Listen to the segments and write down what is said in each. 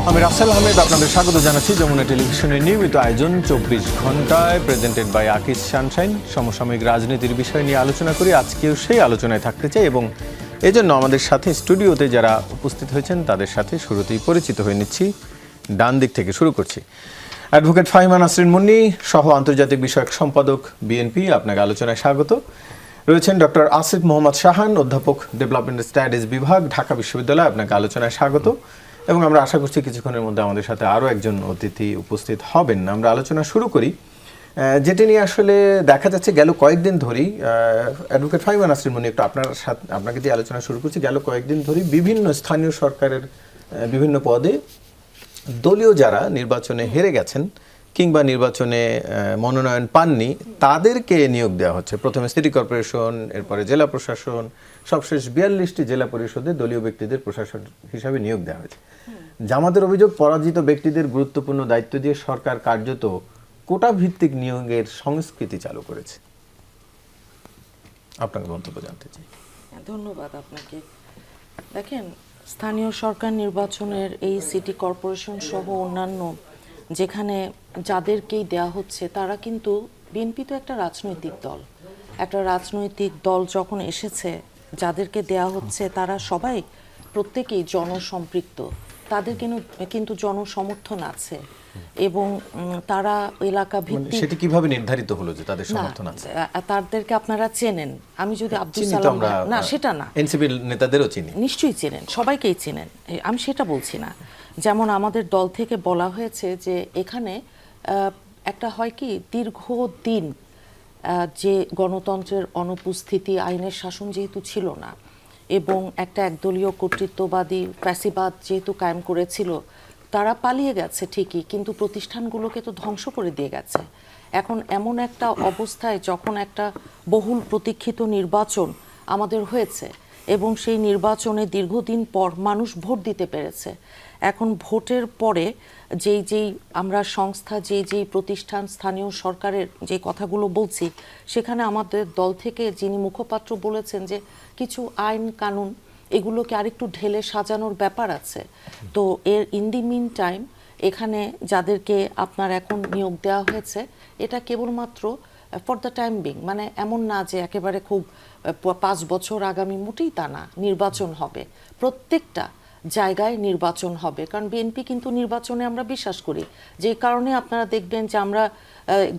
আমি রাসেল আহমেদ, আপনাদের স্বাগত জানাচ্ছি যমুনা টেলিভিশনের নিয়মিত আয়োজন 24 ঘন্টায়, প্রেজেন্টেড বাই আকিস সানশাইন। সমসাময়িক রাজনীতির বিষয় নিয়ে আলোচনা করি। আজকেও সেই আলোচনায় থাকতে চাই এবং এজন্য আমাদের সাথে স্টুডিওতে যারা উপস্থিত হয়েছেন তাদের সাথে শুরুতেই পরিচিত হয়ে নিচ্ছি। ডান দিক থেকে শুরু করছি। অ্যাডভোকেট ফাহিমা নাসরিন মুন্নি, সহ আন্তর্জাতিক বিষয়ক সম্পাদক, বিএনপি, আপনাকে আলোচনায় স্বাগত। রয়েছেন ডক্টর আসিফ মোহাম্মদ শাহান, অধ্যাপক, ডেভেলপমেন্ট স্টাডিজ বিভাগ, ঢাকা বিশ্ববিদ্যালয়, আপনাকে আলোচনায় স্বাগত। এবং আমরা আশা করছি কিছুক্ষণের মধ্যে আমাদের সাথে আরও একজন অতিথি উপস্থিত হবেন। আমরা আলোচনা শুরু করি যেটি নিয়ে আসলে দেখা যাচ্ছে গেল কয়েকদিন ধরেই, অ্যাডভোকেট ফাহিমা নাসরিন মুন্নি, একটু আপনাকে দিয়ে আলোচনা শুরু করছি। গেল কয়েকদিন ধরেই বিভিন্ন স্থানীয় সরকারের বিভিন্ন পদে দলীয় যারা নির্বাচনে হেরে গেছেন কিংবা নির্বাচনে মনোনয়ন পাননি তাদেরকে নিয়োগ দেওয়া হচ্ছে। প্রথমে সিটি কর্পোরেশন, এরপরে জেলা প্রশাসন, সবশেষ 42টি জেলা পরিষদে দলীয় ব্যক্তিদের প্রশাসন হিসাবে নিয়োগ দেওয়া হয়েছে। জামাতের অভিযোগ, পরাজিত ব্যক্তিদের গুরুত্বপূর্ণ দায়িত্ব দিয়ে সরকার কার্যত কোটা ভিত্তিক নিয়োগের সংস্কৃতি চালু করেছে। আপনার মন্তব্য জানতে চাই। ধন্যবাদ আপনাকে। দেখেন, স্থানীয় সরকার নির্বাচনের এই সিটি কর্পোরেশন সহ অন্যান্য যেখানে যাদেরকেই দেয়া হচ্ছে তারা কিন্তু, বিএনপি তো একটা রাজনৈতিক দল, একটা রাজনৈতিক দল যখন এসেছে, যাদেরকে দেয়া হচ্ছে তারা সবাই প্রত্যেকেই জনসম্পৃক্ত, তাদের কিন্তু জনসমর্থন আছে এবং তারা এলাকা ভিত্তিক। সেটা কিভাবে নির্ধারিত হলো যে তাদের সমর্থন আছে? তাদেরকে আপনারা চেনেন। আমি যদি আব্দুল সালাম, না সেটা না, এনসিপি নেতাদেরও চিনি, নিশ্চয়ই চেনেন, সবাইকেই চেনেন, আমি সেটা বলছি না। যেমন আমাদের দল থেকে বলা হয়েছে যে এখানে একটা হয় কি, দীর্ঘদিন যে গণতন্ত্রের অনুপস্থিতি, আইনের শাসন যেহেতু ছিল না এবং একটা একদলীয় কর্তৃত্ববাদী ফ্যাসিবাদ যেহেতু কায়েম করেছিল, তারা পালিয়ে গেছে ঠিকই, কিন্তু প্রতিষ্ঠানগুলোকে তো ধ্বংস করে দিয়ে গেছে। এখন এমন একটা অবস্থায় যখন একটা বহুল প্রতীক্ষিত নির্বাচন আমাদের হয়েছে এবং সেই নির্বাচনে দীর্ঘদিন পর মানুষ ভোট দিতে পেরেছে, এখন ভোটের পরে যেই আমরা সংস্থা, যেই প্রতিষ্ঠান, স্থানীয় সরকারের যে কথাগুলো বলছি, সেখানে আমাদের দল থেকে যিনি মুখপাত্র বলেছেন যে কিছু আইন কানুন এগুলোকে আরেকটু ঢেলে সাজানোর ব্যাপার আছে। তো ইন দি মিন টাইম এখানে যাদেরকে আপনার এখন নিয়োগ দেওয়া হয়েছে, এটা কেবলমাত্র ফর দ্য টাইম বিং, মানে এমন না যে একেবারে খুব 5 বছর আগামী, মোটেই তা না। নির্বাচন হবে, প্রত্যেকটা জায়গায় নির্বাচন হবে, কারণ বিএনপি কিন্তু নির্বাচনে আমরা বিশ্বাস করি। যে কারণে আপনারা দেখবেন যে আমরা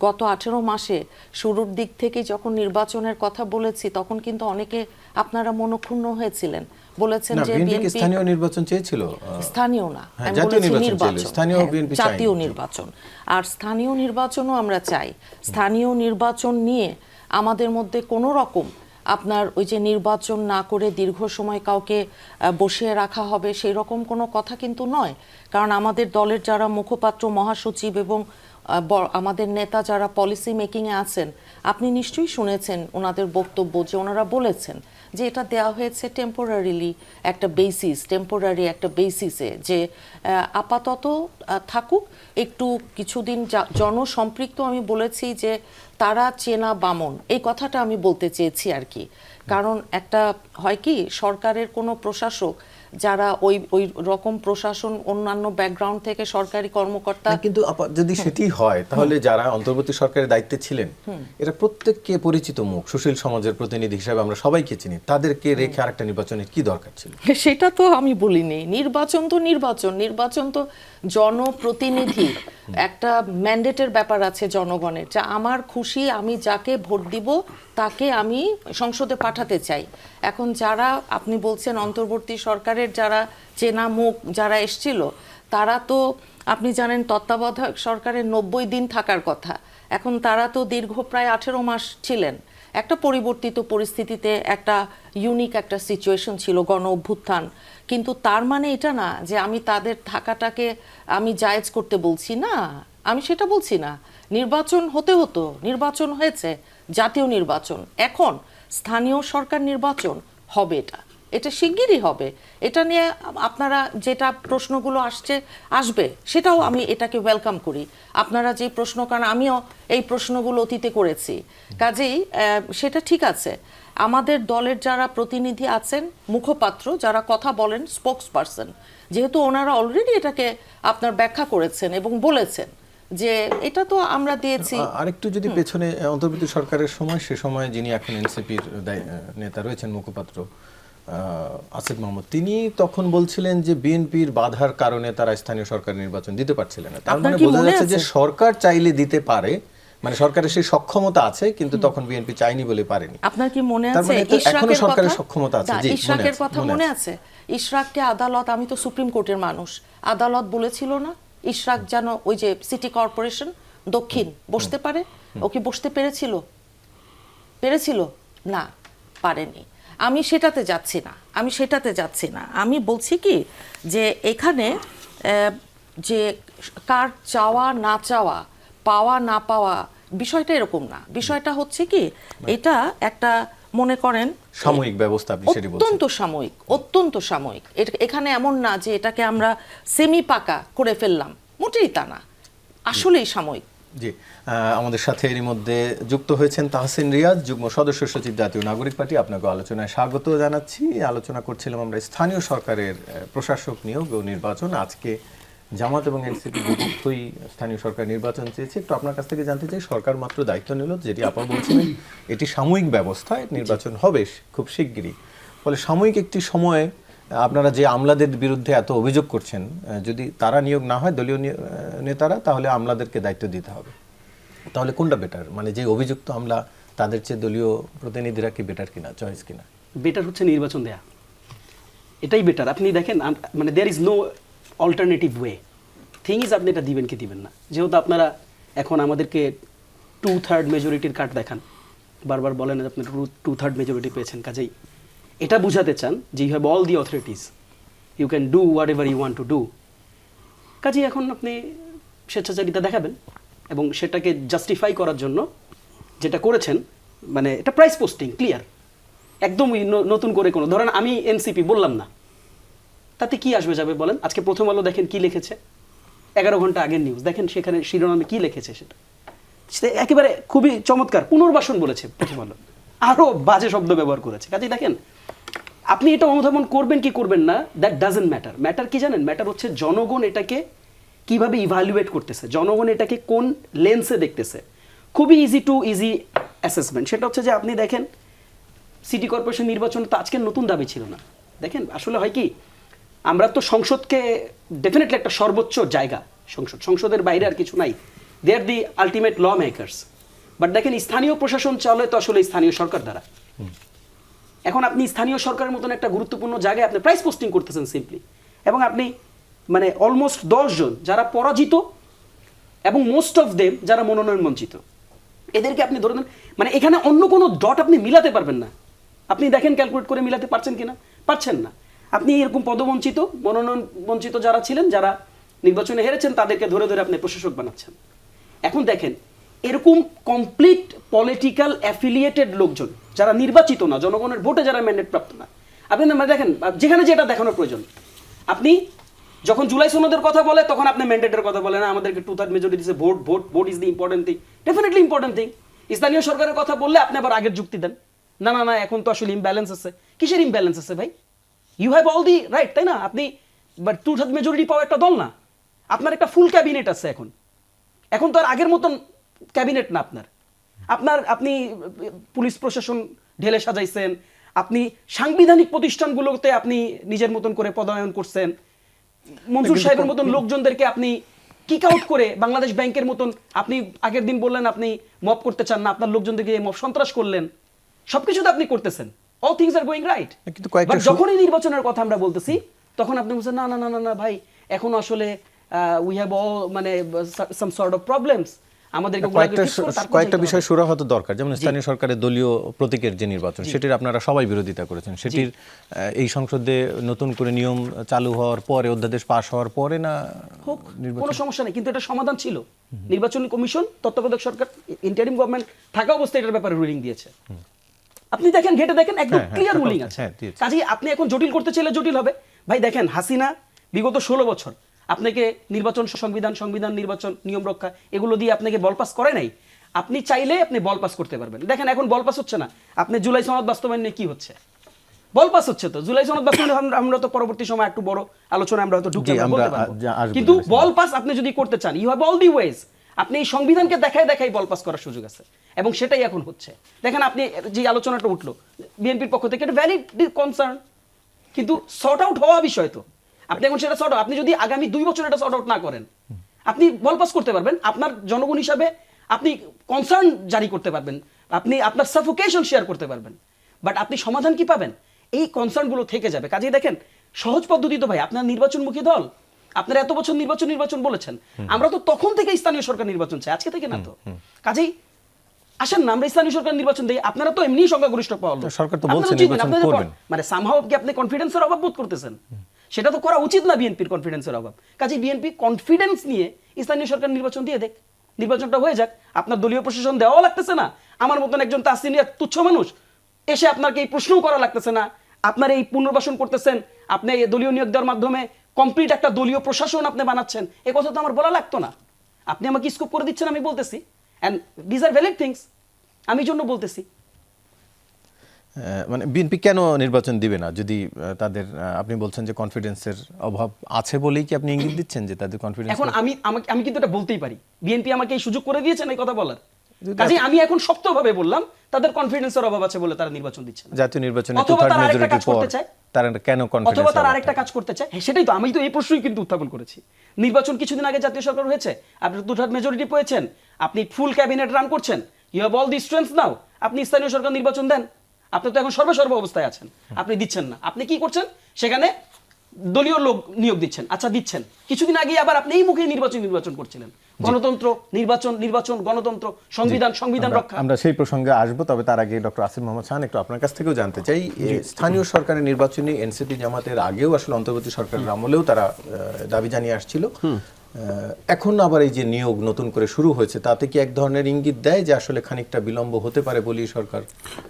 গত 18 মাসে শুরুর দিক থেকে যখন নির্বাচনের কথা বলেছি, তখন কিন্তু অনেকে আপনারা মনক্ষুণ্ণ হয়েছিলেন, বলেছেন যে বিএনপি স্থানীয় নির্বাচন চেয়েছিল। স্থানীয় না, আমি বলেছি নির্বাচন, জাতীয় নির্বাচন। আর স্থানীয় নির্বাচনও আমরা চাই। স্থানীয় নির্বাচন নিয়ে আমাদের মধ্যে কোনো রকম আপনার ওই যে নির্বাচন না করে দীর্ঘ সময় কাউকে বসিয়ে রাখা হবে সেই রকম কোনো কথা কিন্তু নয়। কারণ আমাদের দলের যারা মুখপাত্র, মহাসচিব এবং আমাদের নেতা যারা পলিসি মেকিংয়ে আছেন, আপনি নিশ্চয়ই শুনেছেন ওনাদের বক্তব্য, যে ওনারা বলেছেন যে এটা দেওয়া হয়েছে টেম্পোরারিলি একটা টেম্পোরারি একটা বেসিসে, যে আপাতত থাকুক একটু কিছুদিন জনসম্পৃক্ত। আমি বলেছি যে তারা চেনা বামন, এই কথাটা আমি বলতে চেয়েছি আর কি। কারণ একটা হয় কি, সরকারের কোনো প্রশাসক যারা ওই রকম প্রশাসন, অন্যান্য ব্যাকগ্রাউন্ড থেকে সরকারি কর্মকর্তা, কিন্তু যদি সেটি হয় তাহলে যারা অন্তর্বর্তী সরকারের দায়িত্বে ছিলেন এরা প্রত্যেককে পরিচিত মুখ, সুশীল সমাজের প্রতিনিধি হিসেবে আমরা সবাইকে চিনি, তাদেরকে রেখে আরেকটা নির্বাচনের কি দরকার ছিল? সেটা তো আমি বলিনি। নির্বাচন তো জনপ্রতিনিধি, একটা ম্যান্ডেটের ব্যাপার আছে জনগণের, যা আমার খুশি, আমি যাকে ভোট দিব তাকে আমি সংসদে পাঠাতে চাই। এখন যারা আপনি বলছেন অন্তর্বর্তী সরকারের যারা চেনা মুখ যারা এসছিল, তারা তো আপনি জানেন তত্ত্বাবধায়ক সরকারের 90 দিন থাকার কথা, এখন তারা তো দীর্ঘ প্রায় 18 মাস ছিলেন। একটা পরিবর্তিত পরিস্থিতিতে একটা ইউনিক একটা সিচুয়েশন ছিল, গণ অভ্যুত্থান, কিন্তু তার মানে এটা না যে আমি তাদের থাকাটাকে আমি জায়েজ করতে বলছি না, আমি সেটা বলছি না। নির্বাচন হতে হতো, নির্বাচন হয়েছে, জাতীয় নির্বাচন। এখন স্থানীয় সরকার নির্বাচন হবে, এটা শিগগিরই হবে। এটা নিয়ে আপনারা যেটা প্রশ্নগুলো আসবে সেটাও আমি এটাকে ওয়েলকাম করি। আপনারা যে প্রশ্ন, কারণ আমিও এই প্রশ্নগুলো অতীতে করেছি, কাজেই সেটা ঠিক আছে। আমাদের দলের যারা প্রতিনিধি আছেন, মুখপাত্র যারা কথা বলেন, স্পোকস পারসন, যেহেতু ওনারা অলরেডি এটাকে আপনার ব্যাখ্যা করেছেন এবং বলেছেন যে এটা তো আমরা দিয়েছি। আরেকটু যদি পেছনে অন্তর্বর্তী সরকারের সময়, সে সময় যিনি এখন এনসিপির নেতা রয়েছেন, মুখপাত্র আসিফ মাহমুদ, তিনি তখন বলছিলেন যে বিএনপির বাধার কারণে তারা স্থানীয় সরকার নির্বাচন দিতে পারছিলেন না। তার মানে বোঝা যাচ্ছে যে সরকার চাইলে দিতে পারে, মানে সরকারের সেই সক্ষমতা আছে, কিন্তু তখন বিএনপি চাইনি বলে পারেনি। আপনার কি মনে আছে এখনো সরকারের সক্ষমতা আছে? জি, ইশরাকের কথা মনে আছে? ইশরাককে আদালত, আমি তো সুপ্রিম কোর্টের মানুষ, আদালত বলেছিল না ইশরাক যেন ওই যে সিটি কর্পোরেশন দক্ষিণ বসতে পারে। ওকে বসতে পেরেছিল না, পারেনি। আমি সেটাতে যাচ্ছি না। আমি বলছি কি যে এখানে যে কার চাওয়া না চাওয়া, পাওয়া না পাওয়া, বিষয়টা এরকম না। বিষয়টা হচ্ছে কি, এটা একটা মনে করেন সাময়িক ব্যবস্থা, আপনি সেটি বলছেন। অত্যন্ত সাময়িক। এখানে এমন না যে এটাকে আমরা সেমি পাকা করে ফেললাম, মোটেই তা না, আসলেই সাময়িক। জি, আমাদের সাথে এরই মধ্যে যুক্ত হয়েছেন তাহসিন রিয়াজ, যুগ্ম সদস্য সচিব, জাতীয় নাগরিক পার্টি। আপনাকে আলোচনায় স্বাগত জানাচ্ছি। আলোচনা করছিলাম আমরা স্থানীয় সরকারের প্রশাসক নিয়োগ ও নির্বাচন। আজকে জামাত এবং এনসিপি দুটোই স্থানীয় সরকার নির্বাচন চেয়েছে। একটু আপনার কাছ থেকে জানতে চাই, সরকার মাত্র দায়িত্ব নিল, যেটি আপনি বলছিলেন এটি সাময়িক ব্যবস্থা, নির্বাচন হবে খুব শিগগিরই। ফলে সাময়িক একটি সময়ে আপনারা যে আমলাদের বিরুদ্ধে এত অভিযোগ করছেন, যদি তারা নিয়োগ না হয় দলীয় নেতারা, তাহলে আমলাদেরকে দায়িত্ব দিতে হবে। তাহলে কোনটা বেটার? মানে যে অভিযুক্ত আমলা, তাদের চেয়ে দলীয় প্রতিনিধিরা কি বেটার কিনা, চয়েস কিনা? বেটার হচ্ছে নির্বাচন দেয়া, এটাই বেটার। আপনি দেখেন, মানে there is no alternative way. Thing is আপনি এটা দিবেন কি দিবেন না। যেহেতু আপনারা এখন আমাদেরকে 2/3 মেজরিটির কার্ড দেখান, বারবার বলেন আপনি 2/3 মেজরিটি পেয়েছেন, কাজেই এটা বুঝাতে চান যে you have all the authorities, you can do whatever you want to do. কাজেই এখন আপনি স্বেচ্ছাচারিতা দেখাবেন এবং সেটাকে জাস্টিফাই করার জন্য যেটা করেছেন, মানে এটা প্রাইস পোস্টিং ক্লিয়ার, একদমই নতুন করে কোনো, ধরেন আমি এনসিপি বললাম না, তাতে কি আসবে যাবে বলেন? আজকে প্রথম আলো দেখেন কি লিখেছে, 11 ঘন্টা আগের নিউজ দেখেন, সেখানে শিরোনামে কি লিখেছে, সেটা একেবারে খুবই চমৎকার পুনর্বাসন বলেছে প্রথম আলো, আরো বাজে শব্দ ব্যবহার করেছে। কাজে দেখেন, আপনি এটা অনুধাবন করবেন কি করবেন না, দ্যাট ডাজন্ট ম্যাটার। ম্যাটার কি জানেন? ম্যাটার হচ্ছে জনগণ এটাকে কিভাবে ইভালুয়েট করতেছে, জনগণ এটাকে কোন লেন্সে দেখতেছে। খুবই ইজি অ্যাসেসমেন্ট। সেটা হচ্ছে যে আপনি দেখেন সিটি কর্পোরেশন নির্বাচন তো আজকের নতুন দাবি ছিল না। দেখেন আসলে হয় কি, আমরা তো সংসদকে ডেফিনেটলি একটা সর্বোচ্চ জায়গা, সংসদের বাইরে আর কিছু নাই, they are the ultimate law makers. But দেখেন, স্থানীয় প্রশাসন চলে তো আসলে স্থানীয় সরকার দ্বারা। এখন আপনি স্থানীয় সরকারের মতন একটা গুরুত্বপূর্ণ জায়গায় আপনি প্রাইস পোস্টিং করতেছেন সিম্পলি, এবং আপনি মানে অলমোস্ট 10 জন যারা পরাজিত এবং মোস্ট অফ দেম যারা মনোনয়ন বঞ্চিত, এদেরকে আপনি ধরে নেন, মানে এখানে অন্য কোনো ডট আপনি মিলাতে পারবেন না। আপনি দেখেন ক্যালকুলেট করে মিলাতে পারছেন কিনা, পারছেন না। আপনি এরকম পদবঞ্চিত, মনোনয়ন বঞ্চিত যারা ছিলেন, যারা নির্বাচনে হেরেছেন, তাদেরকে ধরে ধরে আপনি প্রশাসক বানাচ্ছেন। এখন দেখেন, এরকম কমপ্লিট পলিটিক্যাল অ্যাফিলিয়েটেড লোকজন যারা নির্বাচিত না, জনগণের ভোটে যারা ম্যান্ডেট প্রাপ্ত না, আপনি দেখেন যেখানে যেটা দেখানোর প্রয়োজন, আপনি যখন জুলাই সনদের কথা বলে তখন আপনি ম্যান্ডেটের কথা বলেন না, আমাদেরকে 2/3 মেজরিটি দিছে, vote is the important thing, definitely important thing. স্থানীয় সরকারের কথা বললে আপনি আবার আগের যুক্তি দেন, না না না এখন তো আসলে ইমব্যালেন্স আছে। কিসের ইমব্যালেন্স আছে ভাই? You have all the right, তাই না? আপনি 2/3 মেজরিটি পাওয়া একটা দল না, আপনার একটা ফুল ক্যাবিনেট আছে। এখন তো আর আগের মতন ক্যাবিনেট না আপনি পুলিশ প্রশাসন ঢেলে সাজাইছেন, আপনি সাংবিধানিক প্রতিষ্ঠানগুলোতে আপনি নিজের মতন করে পদায়ন করছেন, মনসুর সাহেবের মতন লোকজনদেরকে আপনি কিক আউট করে, বাংলাদেশ ব্যাংকের মতন আপনি আগের দিন বললেন আপনি মব করতে চান না, আপনার লোকজনদেরকে মব সন্ত্রাস করলেন, সবকিছু তো আপনি করতেছেন, all things are going right. But যখনই নির্বাচনের কথা আমরা বলতেছি তখন আপনি বলছেন না না না না ভাই, এখন আসলে উই হ্যাভ অল মানে সাম সর্ট অফ প্রবলেমস, আমাদেরকে কয়েকটা বিষয় সুরাহত দরকার। যেমন স্থানীয় সরকারের দলীয় প্রতীকের যে নির্বাচন, সেটির আপনারা সবাই বিরোধিতা করেছেন। সেটির এই সংসদে নতুন করে নিয়ম চালু হওয়ার পরে, অধ্যাদেশ পাশ হওয়ার পরে না হোক, কোনো সমস্যা নেই, কিন্তু এটা সমাধান ছিল। নির্বাচন কমিশন, তত্ত্বাবধায়ক সরকার, ইন্টারিম গভর্নমেন্ট থাকা অবস্থায় এটার ব্যাপারে রুলিং দিয়েছে। আপনি দেখেন, ঘেটে দেখেন, একদম হ্যাঁ, ক্লিয়ার হ্যাঁ, রুলিং হ্যাঁ, আছে। হ্যাঁ, দিয়েছে। কাজেই আপনি এখন জটিল করতে চাইলে জটিল হবে। ভাই দেখেন, হাসিনা বিগত 16 বছর আপনাকে নির্বাচন, সংবিধান, নির্বাচন, নিয়ম রক্ষা এগুলো দিয়ে আপনাকে বল পাস করে নাই। আপনি চাইলে আপনি বল পাস করতে পারবেন। দেখেন এখন বল পাস হচ্ছে না, আপনি জুলাই সনদ বাস্তবায়ন নিয়ে কি হচ্ছে? বল পাস হচ্ছে তো। জুলাই সনদ বাস্তবায়ন আমরা তো পরবর্তী সময় একটু বড় আলোচনা আমরা হয়তো ঢুকতে জি, আমরা বলতে পারবো। আসবো কিন্তু জুলাই সনদ। বল পাস আপনি যদি করতে চান, you have all the ways. আপনি এই সংবিধানকে দেখাই বল পাস করার সুযোগ আছে, এবং সেটাই এখন হচ্ছে। দেখেন আপনি যে আলোচনাটা উঠলো বিএনপির পক্ষ থেকে, এটা ভ্যালিড কনসার্ন, কিন্তু সর্ট আউট হওয়া বিষয় তো। আপনি এখন সেটা সর্ট আউট, আপনি যদি আগামী 2 বছর এটা সর্ট আউট না করেন, আপনি বল পাস করতে পারবেন, আপনার জনগণ হিসাবে আপনি কনসার্ন জারি করতে পারবেন, আপনি আপনার সাফোকেশন শেয়ার করতে পারবেন, বাট আপনি সমাধান কি পাবেন? এই কনসার্নগুলো থেকে যাবে। কাজেই দেখেন, সহজ পদ্ধতি তো ভাই, আপনার নির্বাচনমুখী দল, আপনারা এত বছর নির্বাচন বলেছেন, আমরা তো তখন থেকে স্থানীয় সরকার নির্বাচন চাই, আজকে থেকে না তো। কাজেই আসেন না, আমরা স্থানীয় সরকার নির্বাচন দিই। আপনারা তো এমনি সংখ্যাগরিষ্ঠ পাওয়া লোক। সরকার তো আপনারা বলছে উচিত না, নির্বাচন আপনাদের করবেন। মানে সামহাও কি আপনি কনফিডেন্সের অভাব বোধ করতেছেন? সেটা তো করা উচিত না, বিএনপির কনফিডেন্সের অভাব। কাজেই বিএনপি কনফিডেন্স নিয়ে স্থানীয় সরকার নির্বাচন দিয়ে দেখ, নির্বাচনটা হয়ে যাক। আপনার দলীয় প্রশাসন দেওয়া লাগতেছে না, আমার মতন একজন তাসিনিয়া তুচ্ছ মানুষ এসে আপনাকে এই প্রশ্নও করা লাগতেছে না। আপনার এই পুনর্বাসন করতেছেন, আপনি এই দলীয় নিয়োগ দেওয়ার মাধ্যমে কমপ্লিট একটা দলীয় প্রশাসন আপনি বানাচ্ছেন, এই কথা তো আমার বলা লাগতো না। আপনি আমাকে স্কোপ করে দিচ্ছেন, আমি বলতেছি, and this are valid things, আমি জন্য বলতেছি। মানে বিএনপি কেন নির্বাচন দিবে না যদি তাদের আপনি বলছেন যে কনফিডেন্সের অভাব আছে বলেই কি আপনি ইঙ্গিত দিচ্ছেন যে তাদের কনফিডেন্স? এখন আমি কিন্তু এটা বলতেই পারি, বিএনপি আমাকে এই সুযোগ করে দিয়েছেন এই কথা বলার। কাজে আমি এখন শক্তভাবে বললাম তাদের কনফিডেন্সের অভাব আছে বলে তারা নির্বাচন দিচ্ছে না। জাতীয় নির্বাচনে অথবা টু-থার্ড তারা আরেকটা মেজরিটির কাজ পর করতে চায়, তারা কেন কনফিডেন্স? অথবা তারা আরেকটা কাজ করতে চায়। হ্যাঁ, সেটাই তো, আমি তো এই প্রশ্নই কিন্তু উত্থাপন করেছি। নির্বাচন কিছুদিন আগে জাতীয় সরকার হয়েছে, আপনি টু-থার্ড মেজরিটি পেয়েছেন, আপনি ফুল ক্যাবিনেট রান করছেন, you have all the strength now, আপনি স্থানীয় সরকার নির্বাচন দেন। আপনি তো এখন সর্ব অবস্থায় আছেন, আপনি দিচ্ছেন না। আপনি কি করছেন? সেখানে দলীয় লোক নিয়োগ দিচ্ছেন। আচ্ছা দিচ্ছেন, কিছুদিন আগে আবার আপনি এই মুখে নির্বাচন করছিলেন। গণতন্ত্র, নির্বাচন, গণতন্ত্র, সংবিধান রক্ষা। আমরা সেই প্রসঙ্গে আসবো, তবে তার আগে ডক্টর আসিফ মোহাম্মদ খান, একটু আপনার কাছ থেকেও জানতে চাই, স্থানীয় সরকারের নির্বাচনে এনসিপি জামাতের আগেও আসলে অন্তর্বর্তী সরকারের আমলেও তারা দাবি জানিয়ে আসছিল, এখন আবার এই যে নিয়োগ নতুন করে শুরু হয়েছে, তাতে কি এক ধরনের ইঙ্গিত দেয় যে আসলে খানিকটা বিলম্ব হতে পারে বলেই সরকার?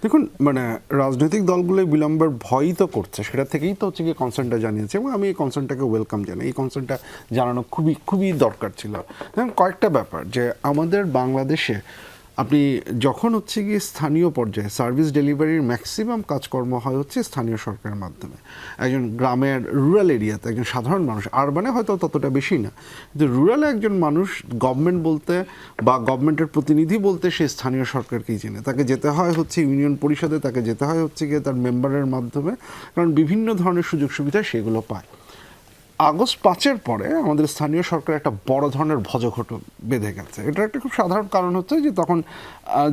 দেখুন, মানে রাজনৈতিক দলগুলো বিলম্বের ভয়ই তো করছে, সেটা থেকেই তো হচ্ছে গিয়ে কনসার্নটা জানিয়েছে, এবং আমি এই কনসার্নটাকে ওয়েলকাম জানাই। এই কনসার্নটা জানানো খুবই দরকার ছিল। দেখুন, কয়েকটা ব্যাপার, যে আমাদের বাংলাদেশে আপনি যখন হচ্ছে গিয়ে স্থানীয় পর্যায়ে সার্ভিস ডেলিভারির ম্যাক্সিমাম কাজকর্ম হয় হচ্ছে স্থানীয় সরকারের মাধ্যমে। একজন গ্রামের রুরাল এরিয়াতে একজন সাধারণ মানুষ, আরবানে হয়তো ততটা বেশি না, কিন্তু রুরালে একজন মানুষ গভর্নমেন্ট বলতে বা গভর্নমেন্টের প্রতিনিধি বলতে সে স্থানীয় সরকারকেই চেনে। তাকে যেতে হয় হচ্ছে ইউনিয়ন পরিষদে, তাকে যেতে হয় হচ্ছে গিয়ে তার মেম্বারের মাধ্যমে, কারণ বিভিন্ন ধরনের সুযোগ সুবিধা সেগুলো পায়। আগস্ট 5-এর পরে আমাদের স্থানীয় সরকার একটা বড় ধরনের ভজঘট বেঁধে গেছে। এটার একটা খুব সাধারণ কারণ হচ্ছে যে তখন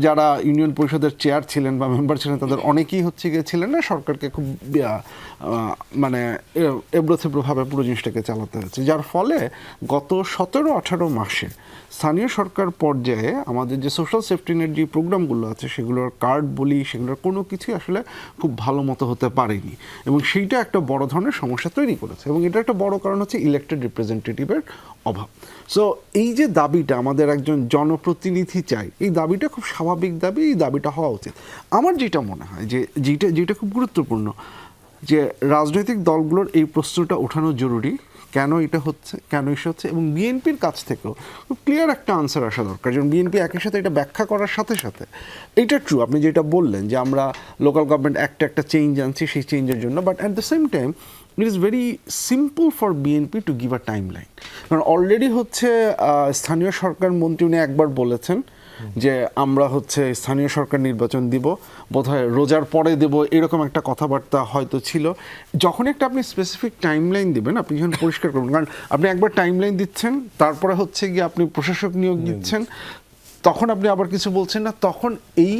যারা ইউনিয়ন পরিষদের চেয়ার ছিলেন বা মেম্বার ছিলেন, তাদের অনেকেই হচ্ছে গিয়েছিলেন না, সরকারকে খুব মানে এবড়োথেবড়োভাবে পুরো জিনিসটাকে চালাতে হয়েছে, যার ফলে গত 17-18 মাসে স্থানীয় সরকার পর্যায়ে আমাদের যে সোশ্যাল সেফটি নেট যে প্রোগ্রামগুলো আছে, সেগুলোর কার্ড বলি, সেগুলোর কোনো কিছুই আসলে খুব ভালো মতো হতে পারেনি, এবং সেইটা একটা বড় ধরনের সমস্যা তৈরি করেছে। এবং এটা একটা বড় কারণ হচ্ছে ইলেক্টেড রিপ্রেজেন্টেটিভের অভাব। সো এই যে দাবিটা আমাদের একজন জনপ্রতিনিধি চাই, এই দাবিটা খুব স্বাভাবিক দাবি, এই দাবিটা হওয়া উচিত। আমার যেটা মনে হয় যে যেটা খুব গুরুত্বপূর্ণ, যে রাজনৈতিক দলগুলোর এই প্রশ্নটা ওঠানো জরুরি, কেন এটা হচ্ছে, কেন ইস্যু হচ্ছে, এবং বিএনপির কাছ থেকেও খুব ক্লিয়ার একটা আনসার আসা দরকার। যেমন বিএনপি একই সাথে এটা ব্যাখ্যা করার সাথে সাথে, এটা ট্রু আপনি যেটা বললেন যে আমরা লোকাল গভর্নমেন্ট একটা চেঞ্জ আনছি সেই চেঞ্জের জন্য, but at the same time it is very simple for BNP to give a time line. কারণ অলরেডি হচ্ছে স্থানীয় সরকার মন্ত্রী উনি একবার বলেছেন যে আমরা হচ্ছে স্থানীয় সরকার নির্বাচন দিব, বোধহয় রোজার পরে দেব, এরকম একটা কথাবার্তা হয়তো ছিল। যখন একটা আপনি স্পেসিফিক টাইম লাইন দেবেন, আপনি যখন পরিষ্কার করবেন, কারণ আপনি একবার টাইম লাইন দিচ্ছেন, তারপরে হচ্ছে গিয়ে আপনি প্রশাসক নিয়োগ দিচ্ছেন, তখন আপনি আবার কিছু বলছেন না, তখন এই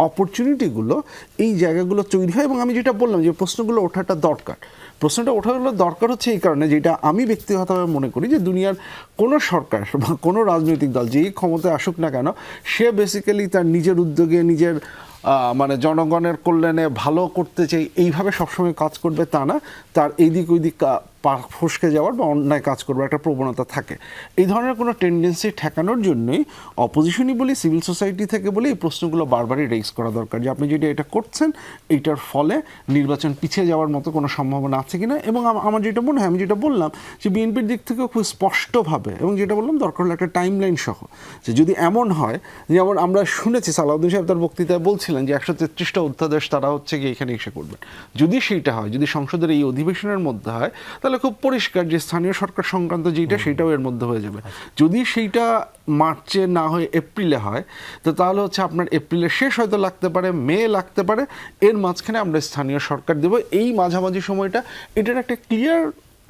অপরচুনিটিগুলো, এই জায়গাগুলো তৈরি হয়। এবং আমি যেটা বললাম যে প্রশ্নগুলো ওঠাটা দরকার, প্রশ্নটা ওঠাগুলো দরকার হচ্ছে এই কারণে, যেটা আমি ব্যক্তিগতভাবে মনে করি যে দুনিয়ার কোনো সরকার বা কোনো রাজনৈতিক দল যেই ক্ষমতায় আসুক না কেন, সে বেসিক্যালি তার নিজের উদ্যোগে নিজের মানে জনগণের কল্যাণে ভালো করতে চাই এইভাবে সবসময় কাজ করবে তা না, তার এই দিক ওই দিক ফসকে যাওয়ার বা অন্যায় কাজ করবার একটা প্রবণতা থাকে। এই ধরনের কোনো টেন্ডেন্সি ঠেকানোর জন্যই অপোজিশনই বলি, সিভিল সোসাইটি থেকে বলে এই প্রশ্নগুলো বারবারই রেইজ করা দরকার যে আপনি যেটা এটা করছেন এইটার ফলে নির্বাচন পিছিয়ে যাওয়ার মতো কোনো সম্ভাবনা আছে কিনা। এবং আমার যেটা মনে হয়, আমি যেটা বললাম যে বিএনপির দিক থেকেও খুব স্পষ্টভাবে, এবং যেটা বললাম দরকার হলে একটা টাইমলাইন সহ, যে যদি এমন হয়, যেমন আমরা শুনেছি সালাউদ্দিন সাহেব তার বক্তৃতায় বলছিলেন যে 133টা অধ্যাদেশ তারা হচ্ছে গিয়ে এখানে এসে করবেন, যদি সেইটা হয়, যদি সংসদের এই অধিবেশনের মধ্যে হয়, তাহলে খুব পরিষ্কার যে স্থানীয় সরকার সংক্রান্ত যেটা সেইটাও এর মধ্যে হয়ে যাবে। যদি সেইটা মার্চে না হয়ে এপ্রিলে হয়, তো তাহলে হচ্ছে আপনার এপ্রিলের শেষ হয়তো লাগতে পারে, মে লাগতে পারে, এর মাঝখানে আমরা স্থানীয় সরকার দেব। এই মাঝামাঝি সময়টা এটার একটা ক্লিয়ার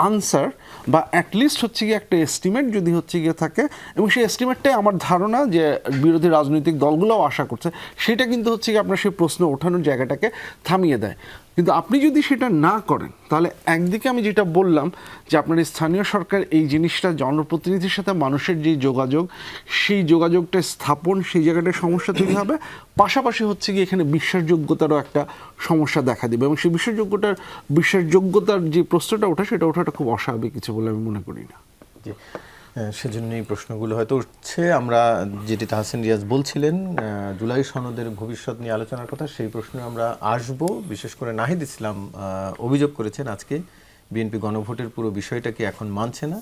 আনসার বা অ্যাটলিস্ট হচ্ছে গিয়ে একটা এস্টিমেট যদি হচ্ছে গিয়ে থাকে, এবং সেই এস্টিমেটটাই আমার ধারণা যে বিরোধী রাজনৈতিক দলগুলোও আশা করছে, সেটা কিন্তু হচ্ছে গিয়ে আপনার সেই প্রশ্ন ওঠানোর জায়গাটাকে থামিয়ে দেয়। কিন্তু আপনি যদি সেটা না করেন, তাহলে একদিকে আমি যেটা বললাম যে আপনার স্থানীয় সরকার এই জিনিসটা জনপ্রতিনিধির সাথে মানুষের যে যোগাযোগ, সেই যোগাযোগটা স্থাপন, সেই জায়গাটায় সমস্যা তৈরি হবে। পাশাপাশি হচ্ছে গিয়ে এখানে বিশ্বাসযোগ্যতারও একটা সমস্যা দেখা দেবে, এবং সেই বিশ্বাসযোগ্যতার যে প্রশ্নটা ওঠা, সেটা ওঠাটা খুব অস্বাভাবিক কিছু বলে আমি মনে করি না। জি, সেজন্যই প্রশ্নগুলো হয়তো উঠছে। আমরা যেটি তাহসিন রিয়াজ বলছিলেন জুলাই সনদের ভবিষ্যৎ নিয়ে আলোচনার কথা, সেই প্রশ্নে আমরা আসব। বিশেষ করে নাহিদ ইসলাম অভিযোগ করেছেন আজকে বিএনপি গণভোটের পুরো বিষয়টাকে এখন মানছে না,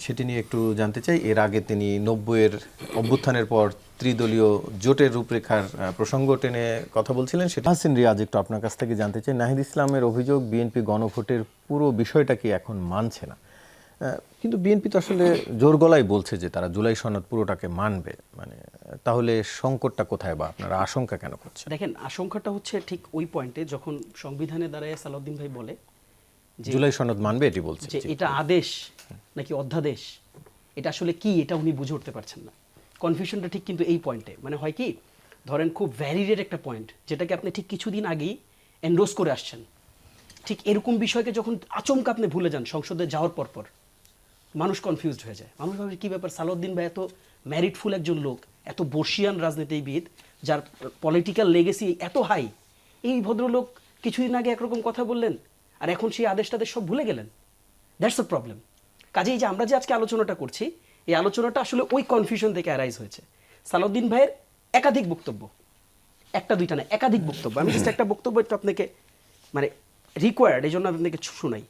সেটি নিয়ে একটু জানতে চাই। এর আগে তিনি 90-এর অভ্যুত্থানের পর ত্রিদলীয় জোটের রূপরেখার প্রসঙ্গ টেনে কথা বলছিলেন। সেটা তাহসিন রিয়াজ একটু আপনার কাছ থেকে জানতে চাই। নাহিদ ইসলামের অভিযোগ বিএনপি গণভোটের পুরো বিষয়টাকে এখন মানছে না, কিন্তু বিএনপি তো আসলে জোর গলায় বলছে যে তারা জুলাই সনদ পুরোটাকে মানবে। মানে তাহলে সংকটটা কোথায়, বা আপনারা আশঙ্কা কেন করছেন? দেখেন, আশঙ্কাটা হচ্ছে ঠিক ওই পয়েন্টে যখন সংবিধানে দাঁড়ায় সালাউদ্দিন ভাই বলে যে জুলাই সনদ মানবে, এটি বলছে যে এটা আদেশ নাকি অধ্যাদেশ, এটা আসলে কি, এটা উনি বুঝে উঠতে পারছেন না। কনফিউশনটা ঠিক কিন্তু এই পয়েন্টে, মানে হয় কি, ধরেন খুব ভ্যালিডেড একটা পয়েন্ট যেটাকে আপনি ঠিক কিছুদিন আগেই এন্ডোর্স করে আসছেন, ঠিক এরকম বিষয়কে যখন আচমকা আপনি ভুলে যান সংসদে যাওয়ার পর মানুষ কনফিউজড হয়ে যায়। মানুষ ভাবে কি ব্যাপার, সালাউদ্দিন ভাই এত ম্যারিটফুল একজন লোক, এত বর্ষিয়ান রাজনীতিবিদ, যার পলিটিক্যাল লেগেসি এত হাই, এই ভদ্রলোক কিছুদিন আগে একরকম কথা বললেন, আর এখন সেই আদেশ তাদের সব ভুলে গেলেন। That's a problem. কাজেই যে আমরা যে আজকে আলোচনাটা করছি, এই আলোচনাটা আসলে ওই কনফিউশন থেকে অ্যারাইজ হয়েছে। সালাউদ্দিন ভাইয়ের একাধিক বক্তব্য, একটা দুইটা না, একাধিক বক্তব্য। আমি জাস্ট একটা বক্তব্য একটু আপনাকে মানে রিকোয়ার্ড, এই জন্য আপনাকে শোনাই।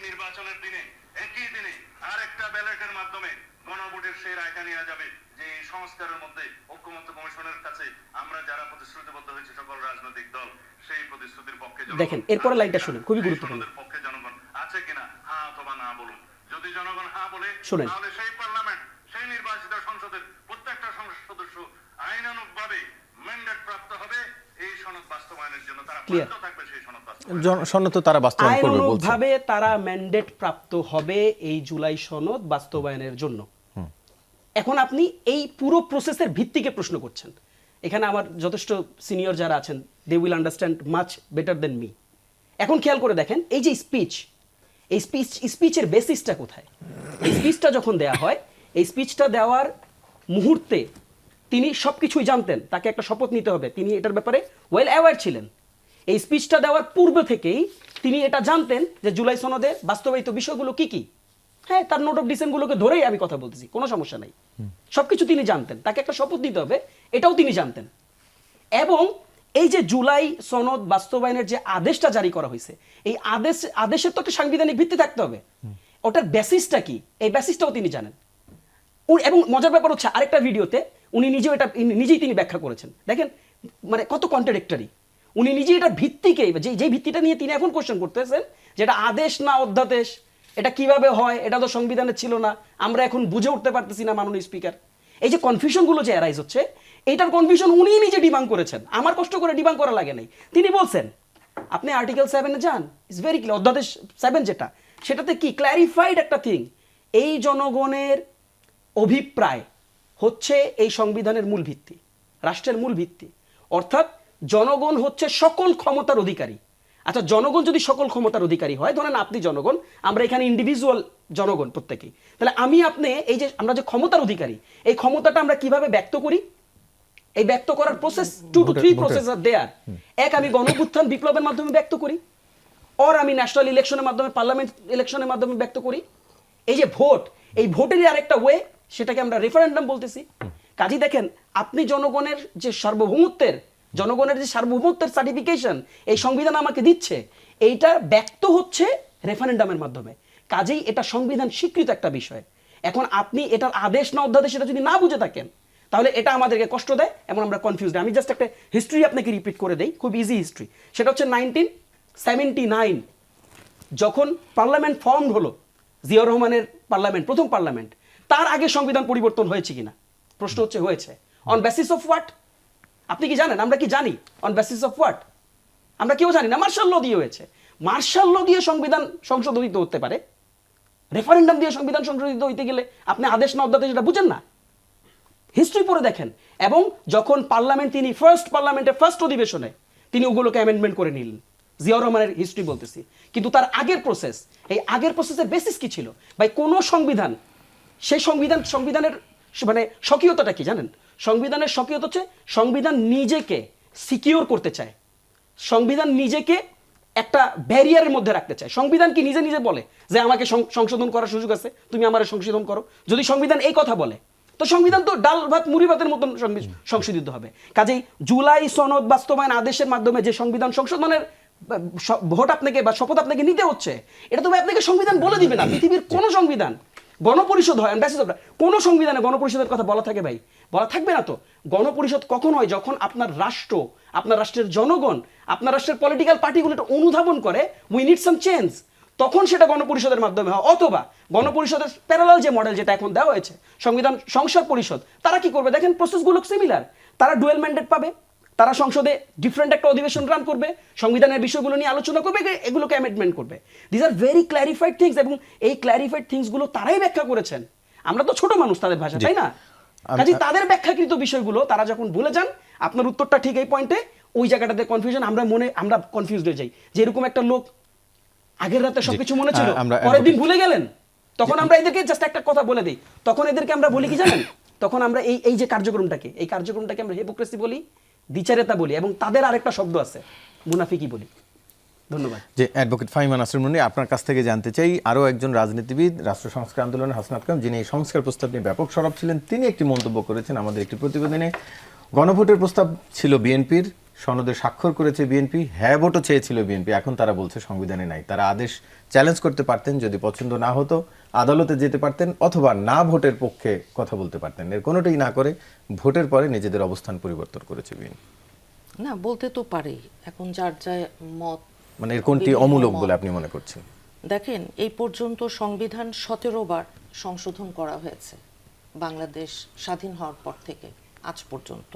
নির্বাচনের দিনে একই দিনে আরেকটা ব্যালটের মাধ্যমে গণভোটের সেই রায়টা নেওয়া যাবে, যে এই সংস্কারের মধ্যে ঐক্যমত্য কমিশনের কাছে আমরা যারা প্রতিশ্রুতিবদ্ধ হয়েছে সকল রাজনৈতিক দল, সেই প্রতিশ্রুতির পক্ষে দেখেন এরপরে লাইনটা শুনুন, খুবই গুরুত্বপূর্ণ। পক্ষে জনগণ আছে কিনা, হ্যাঁ অথবা না বলুন। যদি জনগণ হ্যাঁ বলে, শুনেন, তাহলে সেই পার্লামেন্ট, সেই নির্বাচিত সংসদের প্রত্যেকটা সংসদ সদস্য আইনানুগভাবে ম্যান্ডেট প্রাপ্ত হবে এই সনদ বাস্তবায়নের জন্য। তারা বাধ্য থাকবে সেই সনদ বাস্তবায়ন। সনদ তো তারা বাস্তবায়ন করবে বলছে। আইনানুগভাবে তারা ম্যান্ডেট প্রাপ্ত হবে এই জুলাই সনদ বাস্তবায়নের জন্য। এখন আপনি এই পুরো প্রসেসের ভিত্তিকে প্রশ্ন করছেন। এখানে আমার যথেষ্ট সিনিয়র যারা আছেন, they will understand much better than me. এখন খেয়াল করে দেখেন, এই যে স্পিচ, এই স্পিচের বেসিসটা কোথায়? এই স্পিচটা যখন দেয়া হয়, এই স্পিচটা দেওয়ার মুহূর্তে তিনি সব কিছুই জানতেন, তাকে একটা শপথ নিতে হবে, তিনি এটার ব্যাপারে ওয়েল অ্যাওয়্যার ছিলেন। এই স্পিচটা দেওয়ার পূর্বে থেকেই তিনি এটা জানতেন যে জুলাই সনদে বাস্তবায়িত বিষয়গুলো কি কি। হ্যাঁ, তার নোট অফ ডিসেন্টগুলোকে ধরেই আমি কথা বলতেছি, কোনো সমস্যা নাই। সবকিছু তিনি জানতেন, তাকে একটা শপথ নিতে হবে, এটাও তিনি জানতেন। এবং এই যে জুলাই সনদ বাস্তবায়নের যে আদেশটা জারি করা হয়েছে, এই আদেশের তো একটা সাংবিধানিক ভিত্তি থাকতে হবে। ওটার বেসিসটা কি, এই বেসিসটাও তিনি জানেন। এবং মজার ব্যাপার হচ্ছে, আরেকটা ভিডিওতে উনি নিজেও এটা নিজেই তিনি ব্যাখ্যা করেছেন। দেখেন মানে কত কন্ট্রাডিক্টরি। উনি নিজেই এটা ভিত্তিকে, যে ভিত্তিটা নিয়ে তিনি এখন কোশ্চেন করতেছেন, যেটা আদেশ না অধ্যাদেশ, এটা কিভাবে হয়, এটা তো সংবিধানে ছিল না, আমরা এখন বুঝে উঠতে পারতেছি না মাননীয় স্পিকার। এই যে কনফিউশনগুলো যে অ্যারাইজ হচ্ছে, এইটার কনফিউশন উনি নিজে ডিবাং করেছেন, আমার কষ্ট করে ডিবাং করা লাগে নাই। তিনি বলছেন আপনি আর্টিকেল 7-এ যান, ইটস ভেরি ক্লিয়ার, অধ্যাদেশ 7 যেটা, সেটাতে কি ক্ল্যারিফাইড একটা থিং, এই জনগণের অভিপ্রায় হচ্ছে এই সংবিধানের মূল ভিত্তি, রাষ্ট্রের মূল ভিত্তি। অর্থাৎ জনগণ হচ্ছে সকল ক্ষমতার অধিকারী। আচ্ছা, জনগণ যদি সকল ক্ষমতার অধিকারী হয়, ধরেন আপনি জনগণ, আমরা এখানে ইন্ডিভিজুয়াল জনগণ প্রত্যেকেই, তাহলে আমি আপনি এই যে আমরা যে ক্ষমতার অধিকারী, এই ক্ষমতাটা আমরা কিভাবে ব্যক্ত করি? এই ব্যক্ত করার প্রসেস 2 to 3 প্রসেস আর দেয়ার। এক, আমি গণঅভ্যুত্থান বিপ্লবের মাধ্যমে ব্যক্ত করি। অর আমি ন্যাশনাল ইলেকশনের মাধ্যমে, পার্লামেন্ট ইলেকশনের মাধ্যমে ব্যক্ত করি। এই যে ভোট, এই ভোটেরই আরেকটা ওয়ে, সেটাকে আমরা রেফারেন্ডাম বলতেছি। কাজী দেখেন, আপনি জনগণের যে সার্বভৌমত্বের সার্টিফিকেশন এই সংবিধান আমাকে দিচ্ছে, এইটা ব্যক্ত হচ্ছে রেফারেন্ডামের মাধ্যমে। কাজেই এটা সংবিধান স্বীকৃত একটা বিষয়। এখন আপনি এটার আদেশ না অধ্যাদেশ এটা যদি না বুঝে থাকেন, তাহলে এটা আমাদেরকে কষ্ট দেয় এবং আমরা কনফিউজড। আমি জাস্ট একটা হিস্ট্রি আপনাকে রিপিট করে দেই, খুব ইজি হিস্ট্রি। সেটা হচ্ছে 1979 যখন পার্লামেন্ট ফর্ম হলো, জিয়াউর রহমানের পার্লামেন্ট, প্রথম পার্লামেন্ট, তার আগে সংবিধান পরিবর্তন হয়েছে কিনা? প্রশ্ন হচ্ছে হয়েছে। On basis of what? আপনি কি জানেন? আমরা কি জানি অন বেসিস অফ হোয়াট? আমরা কেউ জানি না। মার্শাল ল দিয়ে হয়েছে। মার্শাল ল দিয়ে সংবিধান সংশোধিত হতে পারে, রেফারেন্ডাম দিয়ে সংবিধান সংশোধিত হইতে গেলে আপনি আদেশ না অধ্যাদেশ এটা বুঝেন না? হিস্ট্রি পড়ে দেখেন। এবং যখন পার্লামেন্ট, তিনি পার্লামেন্টের ফার্স্ট অধিবেশনে তিনি ওগুলোকে অ্যামেন্ডমেন্ট করে নিলেন। জিয়াউর রহমানের হিস্ট্রি বলতেছি। কিন্তু তার আগের প্রসেস, এই আগের প্রসেসের বেসিস কি ছিল? ভাই, কোন সংবিধান, সেই সংবিধানের মানে স্বকীয়তাটা কি জানেন? সংবিধানের স্বকীয়তা হচ্ছে সংবিধান নিজেকে সিকিউর করতে চায়, সংবিধান নিজেকে একটা ব্যারিয়ারের মধ্যে রাখতে চায়। সংবিধান কি নিজে নিজে বলে যে আমাকে সংশোধন করার সুযোগ আছে, তুমি আমার সংশোধন করো? যদি সংবিধান এই কথা বলে, তো সংবিধান তো ডাল ভাত মুড়ি ভাতের মতন সংশোধিত হবে। কাজেই জুলাই সনদ বাস্তবায়ন আদেশের মাধ্যমে যে সংবিধান সংশোধনের ভোট আপনাকে বা শপথ আপনাকে নিতে হচ্ছে, এটা তো আপনাকে সংবিধান বলে দিবে না। পৃথিবীর কোন সংবিধান, গণপরিষদ হয়, কোন সংবিধানে গণপরিষদের কথা বলা থাকে? ভাই, বলা থাকবে না তো। গণপরিষদ কখন হয়? যখন আপনার রাষ্ট্র, আপনার রাষ্ট্রের জনগণ, আপনার রাষ্ট্রের পলিটিক্যাল পার্টিগুলো এটা অনুধাবন করে উই নিড সাম চেঞ্জ, তখন সেটা গণপরিষদের মাধ্যমে হয়। অথবা গণপরিষদের প্যারালাল যে মডেল যেটা এখন দেওয়া হয়েছে, সংসদ পরিষদ, তারা কি করবে দেখেন, প্রসেসগুলো সিমিলার। তারা ডুয়েল ম্যান্ডেট পাবে, তারা সংসদে ডিফারেন্ট একটা অধিবেশন রান করবে, সংবিধানের বিষয়গুলো নিয়ে আলোচনা করবে, এগুলোকে অ্যামেন্ডমেন্ট করবে। This are very clarified things, এবং এই ক্ল্যারিফাইড থিংসগুলো তারাই ব্যাখ্যা করেছেন। আমরা তো ছোট মানুষ তাদের ভাষা, তাই না? কাজে তাদের ব্যাখ্যাকৃত বিষয়গুলো তারা যখন ভুলে যান, আপনার উত্তরটা ঠিক এই পয়েন্টে, ওই জায়গাটাতে কনফিউশন, আমরা কনফিউজড হয়ে যাই যে এরকম একটা লোক আগের রাতে সবকিছু মনে ছিল, পরের দিন ভুলে গেলেন। তখন আমরা এদেরকে জাস্ট একটা কথা বলে দিই, তখন এদেরকে আমরা বলি কি জানেন? তখন আমরা এই যে কার্যক্রমটাকে আমরা হিপোক্রেসি বলি, দ্বিচারিতা বলি, এবং তাদের আরেকটা শব্দ আছে, মুনাফিকি বলি। ধন্যবাদ। যে অ্যাডভোকেট ফাহিমা নাসির মুন্নী, আপনার কাছ থেকে জানতে চাই, আরও একজন রাজনীতিবিদ, রাষ্ট্র সংস্কার আন্দোলনের হাসনাত খান, যিনি এই সংস্কার প্রস্তাব নিয়ে ব্যাপক সরব ছিলেন, তিনি একটি মন্তব্য করেছেন আমাদের একটি প্রতিবেদনে। গণভোটের প্রস্তাব ছিল বিএনপির, সনদে স্বাক্ষর করেছে বিএনপি, হ্যাঁ ভোটও চেয়েছিল বিএনপি, এখন তারা বলছে সংবিধানে নাই। তারা আদেশ চ্যালেঞ্জ করতে পারতেন, যদি পছন্দ না হতো আদালতে যেতে পারতেন, অথবা না ভোটের পক্ষে কথা বলতে পারতেন। এর কোনোটাই না করে ভোটের পরে নিজেদের অবস্থান পরিবর্তন করেছে বিএনপি। না, বলতে তো পারি, এখন যার যা মত, মানে এর কোনটি অমূলক বলে আপনি মনে করছেন? দেখেন, এই পর্যন্ত সংবিধান 17 বার সংশোধন করা হয়েছে বাংলাদেশ স্বাধীন হওয়ার পর থেকে আজ পর্যন্ত।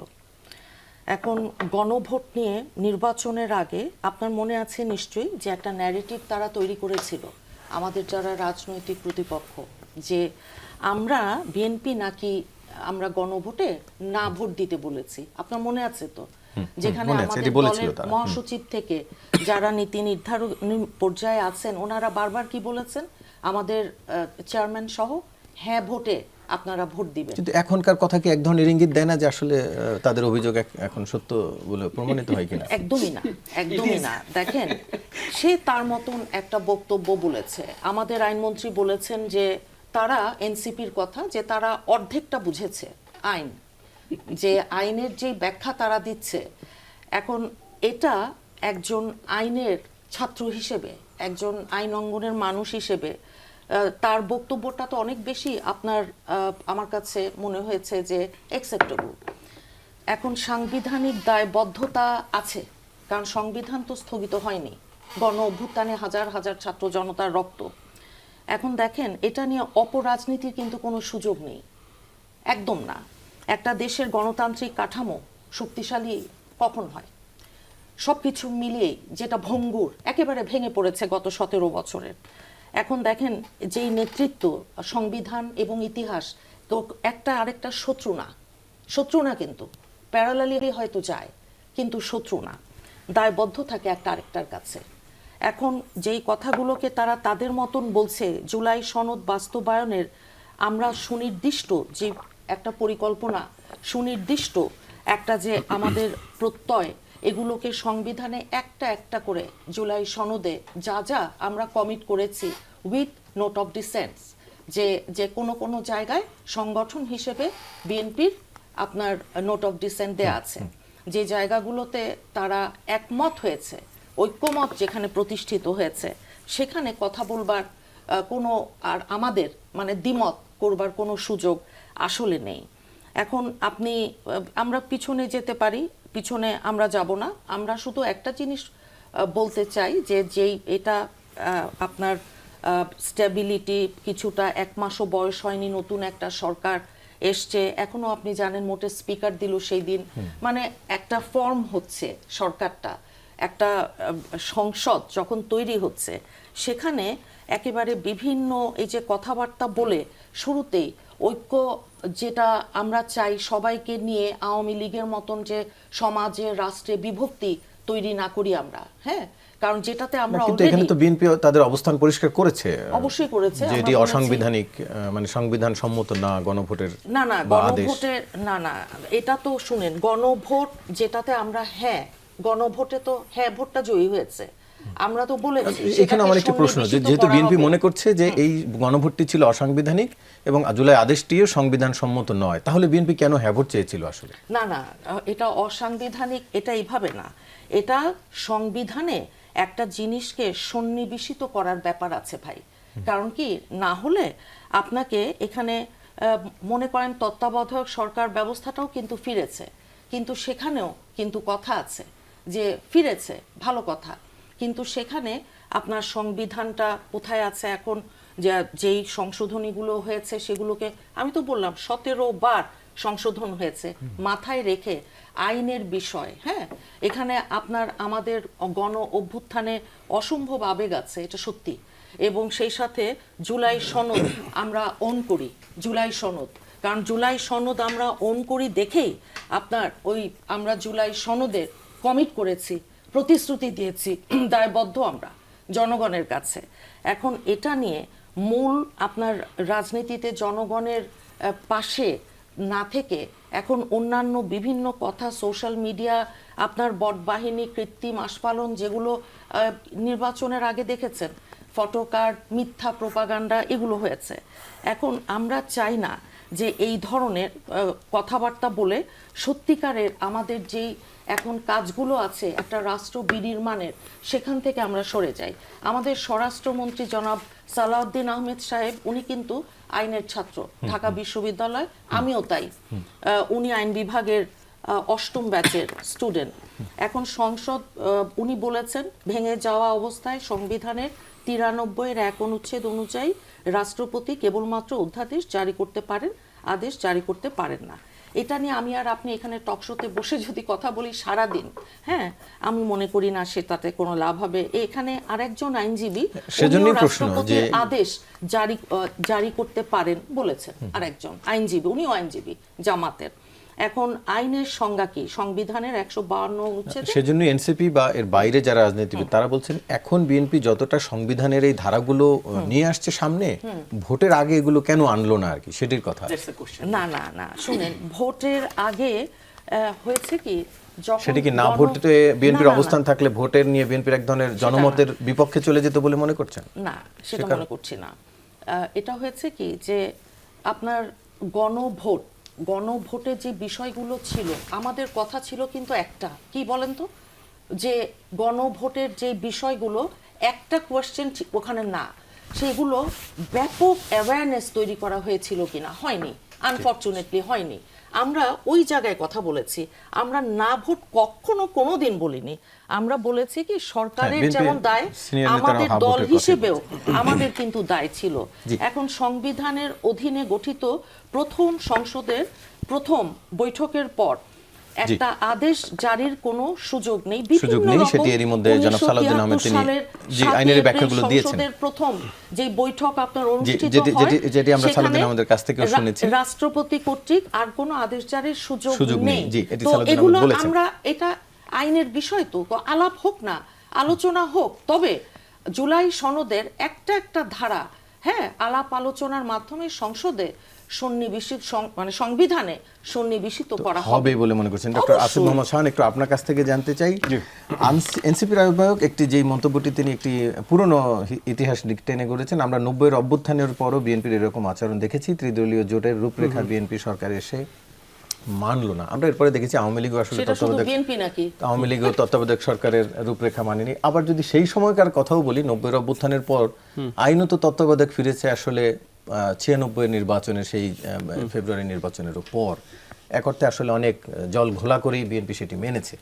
এখন গণভোট নিয়ে নির্বাচনের আগে আপনার মনে আছে নিশ্চয়ই যে একটা ন্যারেটিভ তারা তৈরি করেছিল, আমাদের যারা রাজনৈতিক প্রতিপক্ষ, যে আমরা বিএনপি নাকি আমরা গণভোটে না ভোট দিতে বলেছি। আপনার মনে আছে তো? যেখানে আমাদের দলের মহাসচিব থেকে যারা নীতি নির্ধারক পর্যায়ে আছেন, ওনারা বারবার কি বলেছেন, আমাদের চেয়ারম্যান সহ, হ্যাঁ ভোটে আপনারা ভোট দিবেন। কিন্তু এখনকার কথা কি এক ধরনের ইঙ্গিত দেয় না যে আসলে তাদের অভিযোগ এখন সত্য বলে প্রমাণিত হয় কিনা? একদমই না, একদমই না। দেখেন, সে তার মতন একটা বক্তব্য বলেছে। আমাদের আইনমন্ত্রী বলেছেন যে তারা এনসিপির কথা, যে তারা অর্ধেকটা বুঝেছে আইন, যে আইনের যে ব্যাখ্যা তারা দিচ্ছে। এখন এটা একজন আইনের ছাত্র হিসেবে, একজন আইন অঙ্গনের মানুষ হিসেবে তার বক্তব্যটা তো অনেক বেশি আপনার আমার কাছে মনে হয়েছে যে অ্যাকসেপ্টেবল। এখন সাংবিধানিক দায়বদ্ধতা আছে, কারণ সংবিধান তো স্থগিত হয়নি, গণ অভ্যুত্থানে হাজার হাজার ছাত্র জনতার রক্ত। এখন দেখেন, এটা নিয়ে অপরাজনীতির কিন্তু কোনো সুযোগ নেই, একদম না। একটা দেশের গণতান্ত্রিক কাঠামো শক্তিশালী কখন হয়? সব কিছু মিলিয়ে যেটা ভঙ্গুর, একেবারে ভেঙে পড়েছে গত 17 বছরের। এখন দেখেন, যেই নেতৃত্ব, সংবিধান এবং ইতিহাস তো একটা আরেকটা শত্রু না, কিন্তু প্যারালালি হয়তো যায়, কিন্তু শত্রু না, দায়বদ্ধ থাকে একটা আরেকটার কাছে। এখন যেই কথাগুলোকে তারা তাদের মতন বলছে, জুলাই সনদ বাস্তবায়নের আমরা সুনির্দিষ্ট যে একটা পরিকল্পনা, সুনির্দিষ্ট একটা যে আমাদের প্রত্যয় এগুলোকে সংবিধানে একটা একটা করে জুলাই সনদে যা যা আমরা কমিট করেছি উইথ নোট অফ ডিসেন্স, যে যে কোনো কোনো জায়গায় সংগঠন হিসেবে বিএনপির আপনার নোট অফ ডিসেন্ট দেয়া আছে, যে জায়গাগুলোতে তারা একমত হয়েছে, ঐক্যমত যেখানে প্রতিষ্ঠিত হয়েছে, সেখানে কথা বলবার কোনো আর আমাদের মানে দ্বিমত করবার কোনো সুযোগ আসলে নেই। এখন আপনি আমরা পিছনে যেতে পারি, পিছনে আমরা যাব না, আমরা শুধু একটা জিনিস বলতে চাই যে যেই এটা আপনার স্টেবিলিটি কিছুটা, 1 মাসও বয়স হয়নি, নতুন একটা সরকার এসছে, এখনো আপনি জানেন মোটে স্পিকার দিল সেই দিন, মানে একটা ফর্ম হচ্ছে সরকারটা, একটা সংসদ যখন তৈরি হচ্ছে, সেখানে একেবারে বিভিন্ন এই যে কথাবার্তা বলে শুরুতেই ঐক্য যেটা আমরা চাই সবাইকে নিয়ে আওয়ামী লীগের মতন যে সমাজে রাষ্ট্রে বিভক্তি তৈরি না করি আমরা, হ্যাঁ, কারণ যেটাতে আমরা কিন্তু এখানে তো বিএনপি তাদের অবস্থান পরিষ্কার করেছে, অবশ্যই করেছে, যে এটি অসাংবিধানিক, মানে সংবিধান সম্মত না গণভোটের না না বা আদেশ। গণভোটের না না, এটা তো শুনেন, গণভোট যেটাতে আমরা হ্যাঁ, গণভোটে তো হ্যাঁ ভোটটা জয়ী হয়েছে, আমরা তো বলেছি। এখানে আমার একটি প্রশ্ন, যেহেতু বিএনপি মনে করছে যে এই গণভোটটি ছিল অসাংবিধানিক এবং জুলাই আদেশটিও সংবিধান সম্মত নয়, তাহলে বিএনপি কেন হ্যাঁ ভোট চেয়েছিল আসলে? না না, এটা অসাংবিধানিক এটা এইভাবে না, এটা সংবিধানে একটা জিনিসকে সন্নিবেশিত করার ব্যাপার আছে ভাই। কারণ কি না হলে আপনাকে এখানে মনে করেন তত্ত্বাবধায়ক সরকার ব্যবস্থাটাও কিন্তু ফিরেছে, কিন্তু সেখানেও কিন্তু কথা আছে যে ফিরেছে, ভালো কথা, কিন্তু সেখানে আপনার সংবিধানটা কোথায় আছে এখন, যেই সংশোধনীগুলো হয়েছে সেগুলোকে আমি তো বললাম 17 বার সংশোধন হয়েছে, মাথায় রেখে আইনের বিষয়, হ্যাঁ, এখানে আপনার আমাদের গণ অভ্যুত্থানে অসম্ভব আবেগ আছে, এটা সত্যি, এবং সেই সাথে জুলাই সনদ আমরা অন করি, জুলাই সনদ, কারণ জুলাই সনদ আমরা অন করি দেখেই আপনার ওই আমরা জুলাই সনদে কমিট করেছি, প্রতিশ্রুতি দিয়েছি, দায়বদ্ধ আমরা জনগণের কাছে। এখন এটা নিয়ে মূল আপনার রাজনীতিতে জনগণের পাশে না থেকে এখন অন্যান্য বিভিন্ন কথা, সোশ্যাল মিডিয়া, আপনার বটবাহিনী, কৃত্রিম আস্ফালন, যেগুলো নির্বাচনের আগে দেখেছেন, ফটোকার্ড, মিথ্যা প্রোপাগান্ডা, এগুলো হয়েছে। এখন আমরা চাই না যে এই ধরনের কথাবার্তা বলে সত্যিকারের আমাদের যেই এখন কাজগুলো আছে একটা রাষ্ট্র বিনির্মাণের, সেখান থেকে আমরা সরে যাই। আমাদের স্বরাষ্ট্রমন্ত্রী জনাব সালাউদ্দিন আহমেদ সাহেব, উনি কিন্তু আইনের ছাত্র, ঢাকা বিশ্ববিদ্যালয়, আমিও তাই, উনি আইন বিভাগের 8ম ব্যাচের স্টুডেন্ট। এখন সংসদ উনি বলেছেন ভেঙে যাওয়া অবস্থায় সংবিধানের 93 1 অনুচ্ছেদ অনুযায়ী রাষ্ট্রপতি কেবলমাত্র অধ্যাদেশ জারি করতে পারেন, আদেশ জারি করতে পারেন না। এটা নিয়ে আমি আর আপনি এখানে টকশোতে বসে যদি কথা বলি সারা দিন, হ্যাঁ, আমি মনে করি না সেটাতে কোনো লাভ হবে। এখানে আরেকজন আইনজীবী সেজন্যই প্রশ্ন যে আদেশ জারি করতে পারেন বলেছেন, আরেকজন আইনজীবী, উনিও আইনজীবী জামাতের। এখন আইনের সংজ্ঞা কি সংবিধানের 152 অনুচ্ছেদে, সেজন্য এনসিপি বা এর বাইরে যারা রাজনীতিবিদ তারা বলছেন এখন বিএনপি যতটা সংবিধানের এই ধারাগুলো নিয়ে আসছে সামনে, ভোটের আগে এগুলো কেন আনলো না আর কি, সেটির কথা। না না না, শুনেন, ভোটের আগে হয়েছে কি, সেটা কি না ভোটে বিএনপির অবস্থান থাকলে ভোটের নিয়ে বিএনপির এক ধরনের জনমতের বিপক্ষে চলে যেত বলে মনে করছেন? না, সেটা মনে করছি না। এটা হয়েছে কি যে আপনার গণভোটে যে বিষয়গুলো ছিল, আমাদের কথা ছিল কিন্তু একটা, কি বলেন তো, যে গণভোটের যে বিষয়গুলো একটা কোয়েশ্চেন ওখানে না, সেগুলো ব্যাপক অ্যাওয়ারনেস তৈরি করা হয়েছিল কিনা, হয়নি, আনফরচুনেটলি হয়নি। আমরা ওই জায়গায় কথা বলেছি, আমরা না ভোট কখনো কোনোদিন বলিনি। আমরা বলেছি কি সরকারের যেমন দায়, আমাদের দল হিসেবেও আমাদের কিন্তু দায় ছিল। এখন সংবিধানের অধীনে গঠিত প্রথম সংসদের প্রথম বৈঠকের পর একটা আদেশ জারির কোনো সুযোগ নেই। সেটি এরই মধ্যে জনাব সালাউদ্দিন আহমেদ তিনি যে আইনের ব্যাখ্যাগুলো দিয়েছেন, প্রথম যে বৈঠক আপনার অনুষ্ঠিত হয়, যেটি আমরা সালাউদ্দিন আহমেদের কাছ থেকে শুনেছি, রাষ্ট্রপতি কর্তৃক আর কোনো আদেশ জারির সুযোগ নেই। তো এগুলো আমরা, এটা আইনের বিষয়, তো আলাপ হোক না, আলোচনা হোক, তবে জুলাই সনদের একটা একটা ধারা, হ্যাঁ, আলাপ আলোচনার মাধ্যমে সংসদে সন্নিবেশিত মানে সংবিধানে সন্নিবেশিত করা হবে বলে মনে করছেন ডক্টর আসিফ মোহাম্মদ শাহান? একটু আপনার কাছ থেকে জানতে চাই, এনসিপির আহ্বায়ক একটি যেই মন্তব্যটি তিনি একটি পুরনো ইতিহাস টেনে করেছেন, আমরা 90-এর অভ্যুত্থানের পরও বিএনপির এরকম আচরণ দেখেছি, ত্রিদলীয় জোটের রূপরেখা বিএনপি সরকার এসে মানলো না। আমরা এরপরে দেখেছি আওয়ামী লীগও আসলে সেটা শুধু বিএনপি নাকি, আওয়ামী লীগও তত্ত্বাবধায়ক সরকারের রূপরেখা মানেনি। আবার যদি সেই সময়কার কথাও বলি, 90-এর অভ্যুত্থানের পর আইনত তত্ত্বাবধায়ক ফিরেছে আসলে 96-এর নির্বাচনের সেই ফেব্রুয়ারি নির্বাচনের পর। এক অর্থে আসলে অনেক জল ঘোলা করেই বিএনপি সেটি মেনেছে।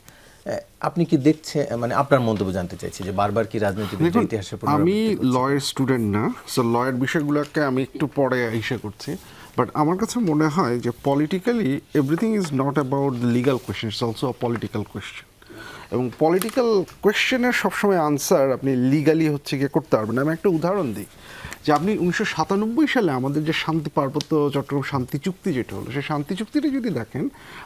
আপনি কি দেখছে, মানে আপনার মন্তব্য জানতে চাইছি যে বারবার কি রাজনীতিবিদ ইতিহাসে আমি লয়ের স্টুডেন্ট না, সো লয়ের বিষয়গুলোকে আমি একটু পরে ইসে করছি, বাট আমার কাছে মনে হয় যে politically everything is not about legal question, it's also a political question. এবং পলিটিক্যাল কোয়েশ্চেনের সবসময় আনসার আপনি লিগালি হচ্ছে গিয়ে করতে পারবেন। আমি একটা উদাহরণ দিই যে আপনি 1997 সালে আমাদের যে শান্তি পার্বত্য চট্টগ্রাম শান্তি চুক্তি যেটা হলো, সেই শান্তি চুক্তিটা যদি দেখেন,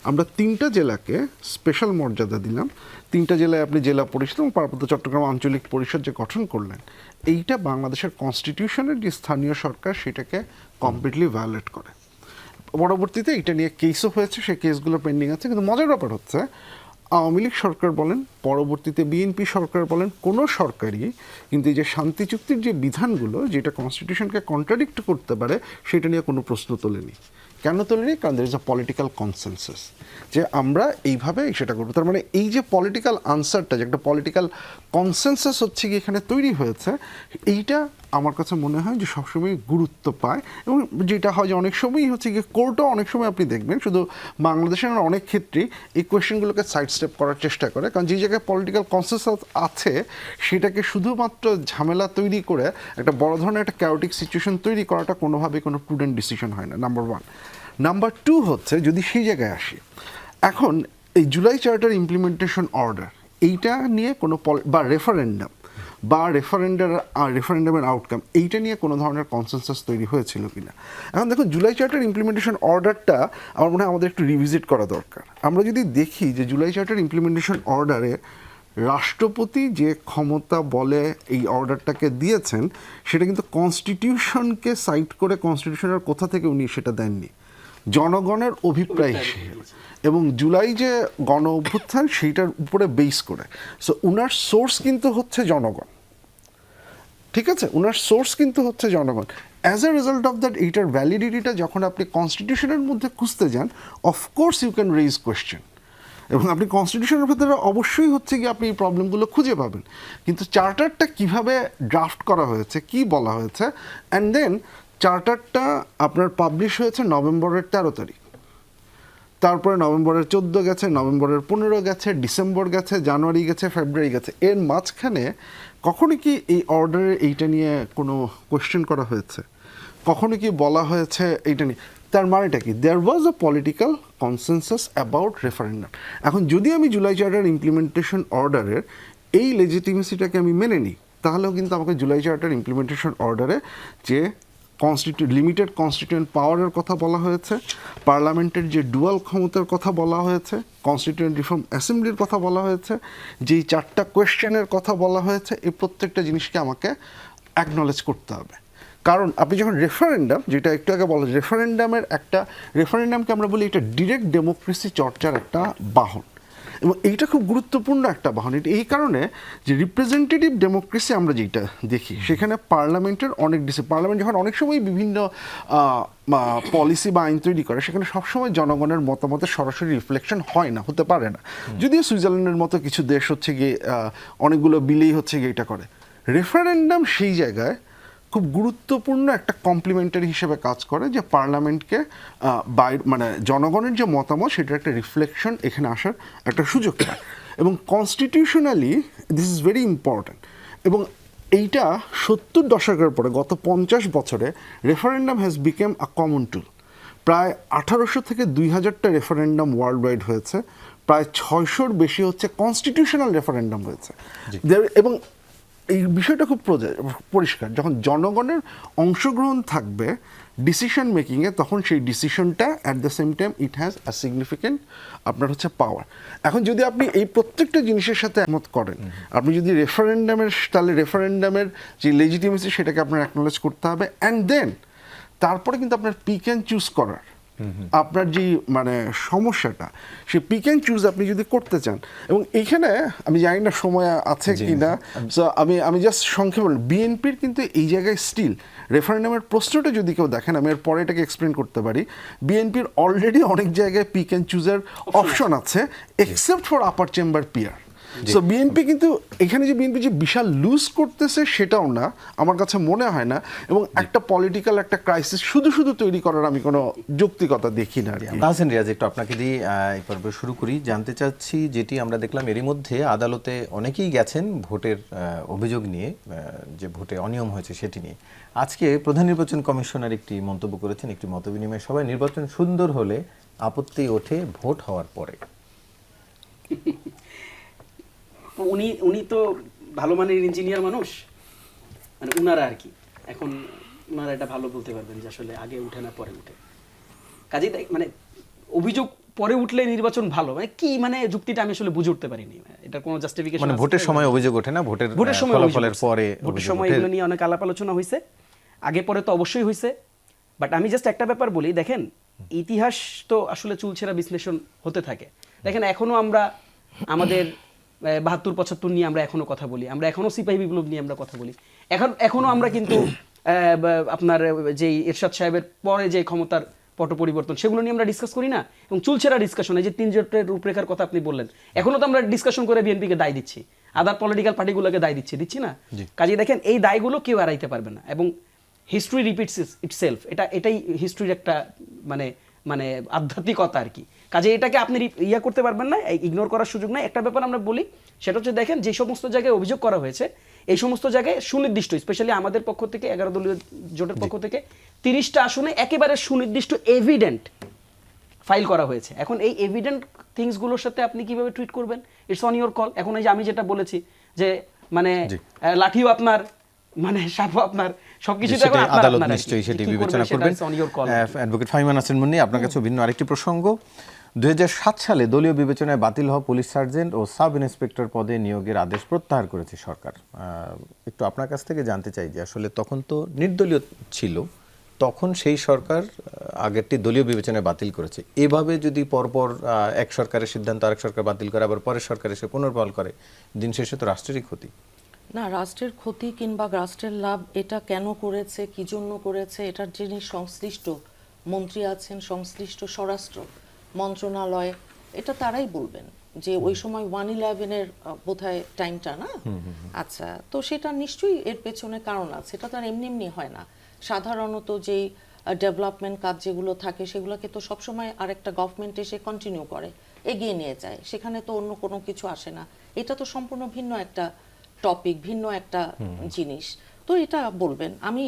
আমরা 3টা জেলাকে স্পেশাল মর্যাদা দিলাম। 3টা জেলায় আপনি জেলা পরিষদ এবং পার্বত্য চট্টগ্রাম আঞ্চলিক পরিষদ যে গঠন করলেন, এইটা বাংলাদেশের কনস্টিটিউশনের যে স্থানীয় সরকার সেটাকে কমপ্লিটলি ভায়োলেট করে। পরবর্তীতে এটা নিয়ে কেসও হয়েছে, সেই কেসগুলো পেন্ডিং আছে। কিন্তু মজার ব্যাপার হচ্ছে আওয়ামী লীগ সরকার বলেন, পরবর্তীতে বিএনপি সরকার বলেন, কোনো সরকারই কিন্তু এই যে শান্তি চুক্তির যে বিধানগুলো যেটা কনস্টিটিউশনকে কন্ট্রাডিক্ট করতে পারে সেটা নিয়ে কোনো প্রশ্ন তোলেনি। কেন তোলেনি? কারণ there is a political consensus যে আমরা এইভাবে সেটা করবো। তার মানে এই যে পলিটিক্যাল আনসারটা, যে একটা পলিটিক্যাল কনসেনসাস হচ্ছে কি এখানে তৈরি হয়েছে, এইটা আমার কাছে মনে হয় যে সবসময় গুরুত্ব পায়। এবং যেটা হয় যে অনেক সময়ই হচ্ছে গিয়ে কোর্টও অনেক সময় আপনি দেখবেন শুধু বাংলাদেশের অনেক ক্ষেত্রেই এই কোয়েশ্চেনগুলোকে সাইড স্টেপ করার চেষ্টা করে, কারণ যে জায়গায় পলিটিক্যাল কনসেনসাস আছে সেটাকে শুধুমাত্র ঝামেলা তৈরি করে একটা বড় ধরনের একটা ক্যাওটিক সিচুয়েশন তৈরি করাটা কোনোভাবেই কোনো প্রুডেন্ট ডিসিশন হয় না, নাম্বার 1। নাম্বার 2 হচ্ছে, যদি সেই জায়গায় আসি, এখন এই জুলাই চার্টার ইমপ্লিমেন্টেশন অর্ডার এইটা নিয়ে কোনো বা রেফারেন্ডাম বা রেফারেন্ডামের আউটকাম এইটা নিয়ে কোনো ধরনের কনসেনসাস তৈরি হয়েছিল কিনা। এখন দেখুন, জুলাই চার্টার ইমপ্লিমেন্টেশন অর্ডারটা আমার মনে হয় আমাদের একটু রিভিজিট করা দরকার। আমরা যদি দেখি যে জুলাই চার্টার ইমপ্লিমেন্টেশন অর্ডারে রাষ্ট্রপতি যে ক্ষমতা বলে এই অর্ডারটাকে দিয়েছেন, সেটা কিন্তু কনস্টিটিউশনকে সাইট করে কনস্টিটিউশনের কোথা থেকে উনি সেটা দেননি, জনগণের অভিপ্রায় হিসেবে। এবং জুলাই যে গণ অভ্যুত্থান সেইটার উপরে বেস করে, সো উনার সোর্স কিন্তু হচ্ছে জনগণ, ঠিক আছে? উনার সোর্স কিন্তু হচ্ছে জনগণ। As a result of that, এইটার ভ্যালিডিটিটা যখন আপনি কনস্টিটিউশনের মধ্যে খুঁজতে যান, of course you can raise question, এবং আপনি কনস্টিটিউশনের ভেতরে অবশ্যই হচ্ছে কি আপনি এই প্রবলেমগুলো খুঁজে পাবেন। কিন্তু চার্টারটা কিভাবে ড্রাফট করা হয়েছে, কি বলা হয়েছে, অ্যান্ড দেন চার্টারটা আপনার পাবলিশ হয়েছে নভেম্বরের 13 তারিখ, তারপরে নভেম্বরের 14 গেছে, নভেম্বরের 15 গেছে, ডিসেম্বর গেছে, জানুয়ারি গেছে, ফেব্রুয়ারি গেছে। এর মাঝখানে কখনো কি এই অর্ডারে এইটা নিয়ে কোনো কোয়েশ্চেন করা হয়েছে? কখনো কি বলা হয়েছে এইটা নিয়ে? তার মানেটা কি? There was a political consensus about referendum. এখন যদি আমি জুলাই চার্টার ইমপ্লিমেন্টেশন অর্ডারের এই লেজিটিমেসিটাকে আমি মেনে নিই, তাহলেও কিন্তু আমাকে জুলাই চার্টার ইমপ্লিমেন্টেশন অর্ডারে যে লিমিটেড কনস্টিটিউয়েন্ট পাওয়ারের কথা বলা হয়েছে, পার্লামেন্টের যে ডুয়াল ক্ষমতার কথা বলা হয়েছে, কনস্টিটিউয়েন্ট রিফর্ম অ্যাসেম্বলির কথা বলা হয়েছে, যেই 4টা কোয়েশ্চেনের কথা বলা হয়েছে, এই প্রত্যেকটা জিনিসকে আমাকে অ্যাকনলেজ করতে হবে। কারণ আপনি যখন রেফারেন্ডাম, যেটা একটু আগে বলা, রেফারেন্ডামকে আমরা বলি এটা ডিরেক্ট ডেমোক্রেসি চর্চার একটা বাহন, এবং এইটা খুব গুরুত্বপূর্ণ একটা বাহন। এটা এই কারণে যে রিপ্রেজেন্টেটিভ ডেমোক্রেসি আমরা যেটা দেখি, সেখানে পার্লামেন্টের পার্লামেন্ট যখন অনেক সময় বিভিন্ন পলিসি বা আইন তৈরি করে, সেখানে সবসময় জনগণের মতামতের সরাসরি রিফ্লেকশন হয় না, হতে পারে না। যদিও সুইজারল্যান্ডের মতো কিছু দেশ হচ্ছে গিয়ে অনেকগুলো বিলেই হচ্ছে গিয়ে এটা করে। রেফারেন্ডাম সেই জায়গায় খুব গুরুত্বপূর্ণ একটা কমপ্লিমেন্টারি হিসেবে কাজ করে, যে পার্লামেন্টকে মানে জনগণের যে মতামত সেটার একটা রিফ্লেকশন এখানে আসার একটা সুযোগ পায়। এবং constitutionally this is very important. এবং এইটা 70 দশকের পরে গত 50 বছরে referendum has become a common tool. প্রায় 1800 থেকে 2000টা রেফারেন্ডাম ওয়ার্ল্ড ওয়াইড হয়েছে, প্রায় 600-র বেশি হচ্ছে কনস্টিটিউশনাল রেফারেন্ডাম হয়েছে। এবং এই বিষয়টা খুব পরিষ্কার, যখন জনগণের অংশগ্রহণ থাকবে ডিসিশন মেকিংয়ে, তখন সেই ডিসিশনটা at the same time it has a significant আপনার হচ্ছে পাওয়ার। এখন যদি আপনি এই প্রত্যেকটা জিনিসের সাথে একমত করেন, আপনি যদি তাহলে রেফারেন্ডামের যে লেজিটিমেসি সেটাকে আপনার অ্যাকনোলেজ করতে হবে, অ্যান্ড দেন তারপরে কিন্তু আপনার পিক অ্যান্ড চুজ করার আপনার যে মানে সমস্যাটা, সে পিক অ্যান্ড চুজ আপনি যদি করতে চান, এবং এখানে আমি জানি না সময় আছে কি না, সো আমি জাস্ট সংক্ষেপে বলি, বিএনপির কিন্তু এই জায়গায় স্টিল রেফারেন্ডামের প্রশ্নটা যদি কেউ দেখেন, আমি এর পরে এটাকে এক্সপ্লেন করতে পারি, বিএনপির অলরেডি অনেক জায়গায় পিক অ্যান্ড চুজের অপশন আছে except for upper chamber peer. So BNP কিন্তু এখানে যে বিএনপি যে বিশাল লুজ করতেছে সেটাও না, আমার কাছে মনে হয় না, এবং একটা পলিটিক্যাল একটা ক্রাইসিস শুধু শুধু তৈরি করার আমি কোনো যৌক্তিকতা দেখি না আর কি। তাহসিন রিয়াজ, একটু আপনাকে দিয়ে এই পর্ব শুরু করি। জানতে চাচ্ছি, যেটি আমরা দেখলাম এরই মধ্যে আদালতে অনেকেই গেছেন ভোটের অভিযোগ নিয়ে, যে ভোটে অনিয়ম হয়েছে সেটি নিয়ে। আজকে প্রধান নির্বাচন কমিশনার একটি মন্তব্য করেছেন, একটি মতবিনিময় সভায়, নির্বাচন সুন্দর হলে আপত্তি ওঠে ভোট হওয়ার পরে। উনি তো ভালো মানের ইঞ্জিনিয়ার মানুষ, মানে উনারা আর কি, এখন উনারা এটা ভালো বলতে পারবেন যে আসলে আগে উঠে না পরে উঠে। কাজেই মানে অভিযোগ পরে উঠলে নির্বাচন ভালো, মানে কি, মানে যুক্তিটা আমি আসলে বুঝে উঠতে পারিনি। এটা কোনো জাস্টিফিকেশন মানে ভোটের সময় অভিযোগ ওঠে না, ভোটের সময় ফলাফলের পরে ভোটের সময় এগুলো নিয়ে অনেক আলাপ আলোচনা হয়েছে, আগে পরে তো অবশ্যই হয়েছে। বাট আমি জাস্ট একটা ব্যাপার বলি, দেখেন ইতিহাস তো আসলে চুলছেরা বিশ্লেষণ হতে থাকে। দেখেন এখনো আমরা আমাদের ৭২-৭৫ নিয়ে আমরা এখনো কথা বলি, আমরা এখনো সিপাহী বিপ্লব নিয়ে আমরা কথা বলি, এখনো আমরা কিন্তু আপনার যেই এরশাদ সাহেবের পরে যে ক্ষমতার পট পরিবর্তন সেগুলো নিয়ে আমরা ডিসকাস করি না। এবং চুলছেরা ডিসকাশন, এই যে ৩ জোটের রূপরেখার কথা আপনি বললেন, এখনো তো আমরা ডিসকাশন করে বিএনপিকে দায় দিচ্ছি, আদার পলিটিক্যাল পার্টিগুলোকে দায় দিচ্ছি না। কাজেই দেখেন এই দায়গুলো কেউ এড়াইতে পারবে না, এবং হিস্ট্রি রিপিটস ইটসেলফ, এটাই হিস্ট্রির একটা মানে মানে আধ্যাত্মিকতা আর কি। কাজে এটাকে আপনি ইয়া করতে পারবেন না, ইগনোর করার সুযোগ নাই। একটা ব্যাপার আমরা বলি, সেটা হচ্ছে দেখেন যে সমস্ত জায়গায় অভিযোগ করা হয়েছে, এই সমস্ত জায়গায় সুনির্দিষ্ট, স্পেশালি আমাদের পক্ষ থেকে 11 দলীয় জোটের পক্ষ থেকে 30টা আসনে একেবারে সুনির্দিষ্ট এভিডেন্ট ফাইল করা হয়েছে। এখন এই এভিডেন্ট থিংসগুলোর সাথে আপনি কিভাবে ট্রিট করবেন, ইটস অন ইওর কল। এখন এই যে আমি যেটা বলেছি যে মানে লাঠিও আপনার, মানে সাপও আপনার, সবকিছুতে এখন আপনার, আদালত নিশ্চয়ই সেটি বিবেচনা করবেন। অ্যাডভোকেট ফাহিমা নাসরিন মুন্নী, আপনার কাছে ভিন্ন আরেকটি প্রসঙ্গ। 2007 সালে দলীয় বিবেচনায় বাতিল হওয়া পুলিশ সার্জেন্ট ও সাব ইন্সপেক্টর পদে নিয়োগের আদেশ প্রত্যাহার করেছে সরকার। একটু আপনার কাছ থেকে জানতে চাই যে আসলে তখন তো নির্দলীয় ছিল, তখন সেই সরকার আগেরটি দলীয় বিবেচনায় বাতিল করেছে, এভাবে যদি পরপর এক সরকারের সিদ্ধান্ত আরেক সরকার বাতিল করে, আবার পরের সরকার এসে পুনর্বহাল করে, দিন শেষে তো রাষ্ট্রেরই ক্ষতি। না, রাষ্ট্রের ক্ষতি কিংবা রাষ্ট্রের লাভ এটা কেন করেছে, কি জন্য করেছে, এটার যিনি সংশ্লিষ্ট মন্ত্রী আছেন, সংশ্লিষ্ট স্বরাষ্ট্র মন্ত্রণালয়, এটা তারাই বলবেন যে ওই সময় 1/11-এর বোধহয় টাইমটা না। আচ্ছা, তো সেটা নিশ্চয়ই এর পেছনে কারণ আছে, এটা তো আর এমনি এমনি হয় না। সাধারণত যেই ডেভেলপমেন্ট কাজ যেগুলো থাকে সেগুলোকে তো সবসময় আরেকটা গভর্নমেন্ট এসে কন্টিনিউ করে, এগিয়ে নিয়ে যায়, সেখানে তো অন্য কোনো কিছু আসে না। এটা তো সম্পূর্ণ ভিন্ন একটা টপিক, ভিন্ন একটা জিনিস, তো এটা বলবেন। আমি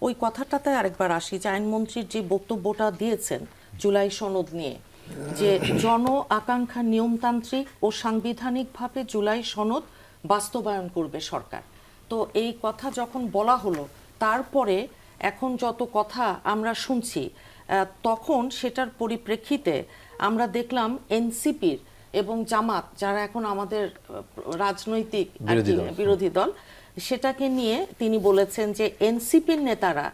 ওই কথাটাতে আরেকবার আসি যে আইনমন্ত্রীর যে বক্তব্যটা দিয়েছেন জুলাই সনদ নিয়ে, যে জন আকাঙ্ক্ষা নিয়মতান্ত্রিক ও সাংবিধানিকভাবে জুলাই সনদ বাস্তবায়ন করবে সরকার। তো এই কথা যখন বলা হলো, তারপরে এখন যত কথা আমরা শুনছি, তখন সেটার পরিপ্রেক্ষিতে আমরা দেখলাম এনসিপির এবং জামাত, যারা এখন আমাদের রাজনৈতিক বিরোধী দল, সেটাকে নিয়ে তিনি বলেছেন যে এনসিপির নেতারা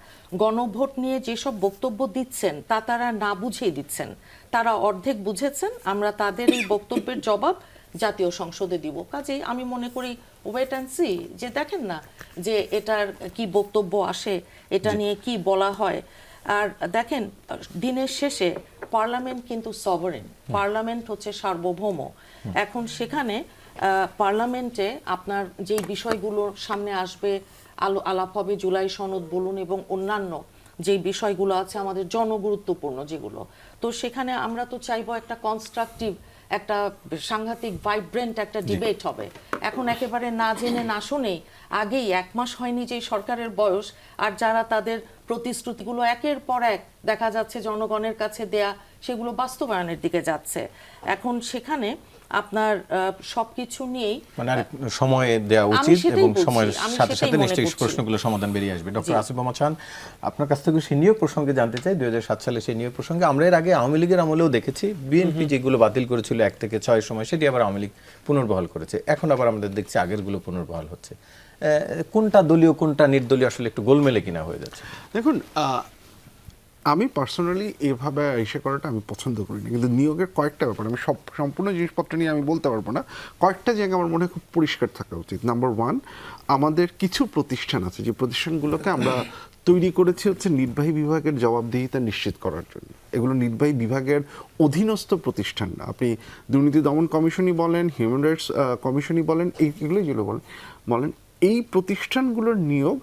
গণভোট নিয়ে যেসব বক্তব্য দিচ্ছেন তা তারা না বুঝেই দিচ্ছেন, তারা অর্ধেক বুঝেছেন, আমরা তাদের এই বক্তব্যের জবাব জাতীয় সংসদে দিব। কাজেই আমি মনে করি ওয়েট অ্যান্ড সি, যে দেখেন না যে এটার কি বক্তব্য আসে, এটা নিয়ে কি বলা হয়। আর দেখেন দিনের শেষে পার্লামেন্ট কিন্তু সভারেন, পার্লামেন্ট হচ্ছে সার্বভৌম। এখন সেখানে পার্লামেন্টে আপনার যেই বিষয়গুলো সামনে আসবে, আলাপ হবে, জুলাই সনদ বলুন এবং অন্যান্য যেই বিষয়গুলো আছে আমাদের জনগুরুত্বপূর্ণ যেগুলো, তো সেখানে আমরা তো চাইবো একটা কনস্ট্রাকটিভ, একটা সাংঘাতিক ভাইব্রেন্ট একটা ডিবেট হবে। এখন একেবারে না জেনে না শুনেই, আগেই 1 মাস হয়নি যে সরকারের বয়স, আর যারা তাদের প্রতিশ্রুতিগুলো একের পর এক দেখা যাচ্ছে জনগণের কাছে দেয়া, সেগুলো বাস্তবায়নের দিকে যাচ্ছে। এখন সেখানে আপনার সবকিছু নিয়েই মানে সময় দেওয়া উচিত, এবং সময়ের সাথে সাথে নিশ্চয়ই প্রশ্নগুলো সমাধান বেরিয়ে আসবে। ডক্টর আসিফ মাহমুদ খান, আপনার কাছ থেকে সেই নিয়োগ প্রসঙ্গে জানতে চাই। 2007 সালে সেই নিয়োগ প্রসঙ্গে আমরা এর আগে আওয়ামী লীগের আমলেও দেখেছি, বিএনপি যেগুলো বাতিল করেছিল 1 থেকে 6 সময়, সেটি আবার আওয়ামী লীগ পুনর্বহাল করেছে। এখন আবার আমাদের দেখছি আগেরগুলো পুনর্বহাল হচ্ছে। কোনটা দলীয় কোনটা নির্দলীয় আসলে একটু গোলমেলে কিনা হয়ে যাচ্ছে। দেখুন, আমি পার্সোনালি এভাবে এসে করাটা আমি পছন্দ করি না, কিন্তু নিয়োগের কয়েকটা ব্যাপার, আমি সম্পূর্ণ জিনিসপত্র নিয়ে আমি বলতে পারবো না, কয়েকটা জায়গা আমার মনে হয় খুব পরিষ্কার থাকা উচিত। নাম্বার ওয়ান, আমাদের কিছু প্রতিষ্ঠান আছে যে প্রতিষ্ঠানগুলোকে আমরা তৈরি করেছি হচ্ছে নির্বাহী বিভাগের জবাবদিহিতা নিশ্চিত করার জন্য। এগুলো নির্বাহী বিভাগের অধীনস্থ প্রতিষ্ঠান না। আপনি দুর্নীতি দমন কমিশনই বলেন, হিউম্যান রাইটস কমিশনই বলেন, এইগুলো যেগুলো বলেন এই প্রতিষ্ঠানগুলোর নিয়োগ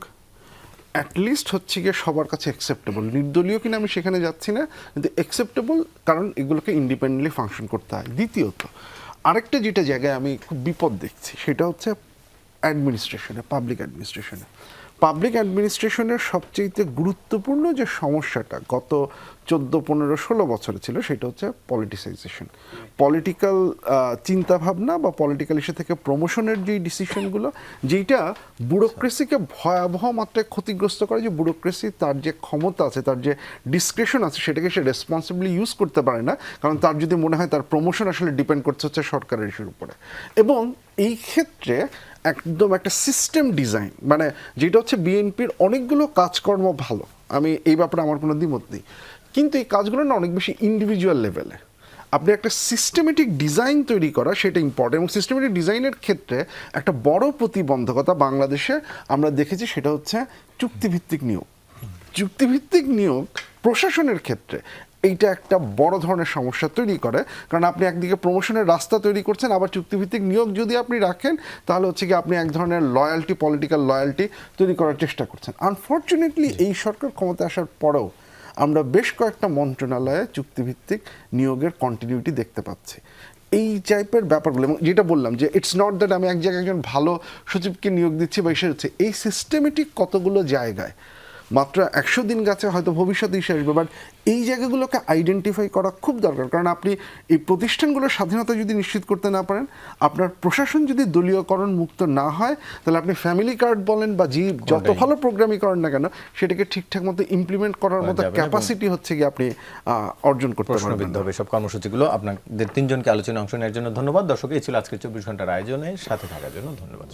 অ্যাটলিস্ট হচ্ছে গিয়ে সবার কাছে অ্যাকসেপ্টেবল। নির্দলীয় কিনা আমি সেখানে যাচ্ছি না, কিন্তু অ্যাকসেপ্টেবল, কারণ এগুলোকে ইন্ডিপেন্ডেন্টলি ফাংশন করতে হয়। দ্বিতীয়ত আরেকটা যেটা জায়গায় আমি খুব বিপদ দেখছি সেটা হচ্ছে অ্যাডমিনিস্ট্রেশনে, পাবলিক অ্যাডমিনিস্ট্রেশনে। পাবলিক অ্যাডমিনিস্ট্রেশনের সবচেয়ে গুরুত্বপূর্ণ যে সমস্যাটা গত 14-15-16 বছরে ছিল সেটা হচ্ছে পলিটিসাইজেশন, পলিটিক্যাল চিন্তাভাবনা বা পলিটিক্যাল ইস্যু থেকে প্রমোশনের যেই ডিসিশনগুলো, যেইটা ব্যুরোক্রেসিকে ভয়াবহ মাত্রায় ক্ষতিগ্রস্ত করে। যে ব্যুরোক্রেসি তার যে ক্ষমতা আছে, তার যে ডিসক্রিপশন আছে, সেটাকে সে রেসপন্সিবলি ইউজ করতে পারে না, কারণ তার যদি মনে হয় তার প্রমোশন আসলে ডিপেন্ড করছে হচ্ছে সরকারের ইস্যুর উপরে। এবং এই ক্ষেত্রে একদম একটা সিস্টেম ডিজাইন, মানে যেটা হচ্ছে বিএনপির অনেকগুলো কাজকর্ম ভালো, আমি এই ব্যাপারে আমার কোনো দ্বিমত নেই, কিন্তু এই কাজগুলো না অনেক বেশি ইন্ডিভিজুয়াল লেভেলে। আপনি একটা সিস্টেমেটিক ডিজাইন তৈরি করা সেটা ইম্পর্টেন্ট, এবং সিস্টেমেটিক ডিজাইনের ক্ষেত্রে একটা বড় প্রতিবন্ধকতা বাংলাদেশে আমরা দেখেছি, সেটা হচ্ছে চুক্তিভিত্তিক নিয়োগ। চুক্তিভিত্তিক নিয়োগ প্রশাসনের ক্ষেত্রে এইটা একটা বড় ধরনের সমস্যা তৈরি করে, কারণ আপনি একদিকে প্রমোশনের রাস্তা তৈরি করছেন, আবার চুক্তিভিত্তিক নিয়োগ যদি আপনি রাখেন তাহলে হচ্ছে কি আপনি এক ধরনের লয়্যালটি, পলিটিক্যাল লয়্যালটি তৈরি করার চেষ্টা করছেন। আনফর্চুনেটলি এই সরকার ক্ষমতায় আসার পরেও আমরা বেশ কয়েকটা মন্ত্রণালয়ে চুক্তিভিত্তিক নিয়োগের কন্টিনিউটি দেখতে পাচ্ছি। এই টাইপের ব্যাপারগুলো, এবং যেটা বললাম যে ইটস নট দ্যাট আমি এক জায়গায় একজন ভালো সচিবকে নিয়োগ দিচ্ছি বা এসে হচ্ছে, এই সিস্টেমেটিক কতগুলো জায়গায় মাত্র 100 দিন গেছে, হয়তো ভবিষ্যতে এসে আসবে, বাট এই জায়গাগুলোকে আইডেন্টিফাই করা খুব দরকার। কারণ আপনি এই প্রতিষ্ঠানগুলোর স্বাধীনতা যদি নিশ্চিত করতে না পারেন, আপনার প্রশাসন যদি দলীয়করণ মুক্ত না হয়, তাহলে আপনি ফ্যামিলি কার্ড বলেন বা যত ভালো প্রোগ্রামই করেন না কেন, সেটাকে ঠিকঠাক মতো ইমপ্লিমেন্ট করার মতো ক্যাপাসিটি হচ্ছে কি আপনি অর্জন করতে পারবেন। প্রশ্নবিদ্ধ হবে সব কর্মসূচিগুলো। আপনাদের তিনজনকে আলোচনায় অংশ নেওয়ার জন্য ধন্যবাদ। দর্শক, এই ছিল আজকের 24 ঘন্টার আয়োজনে সাথে থাকার জন্য ধন্যবাদ।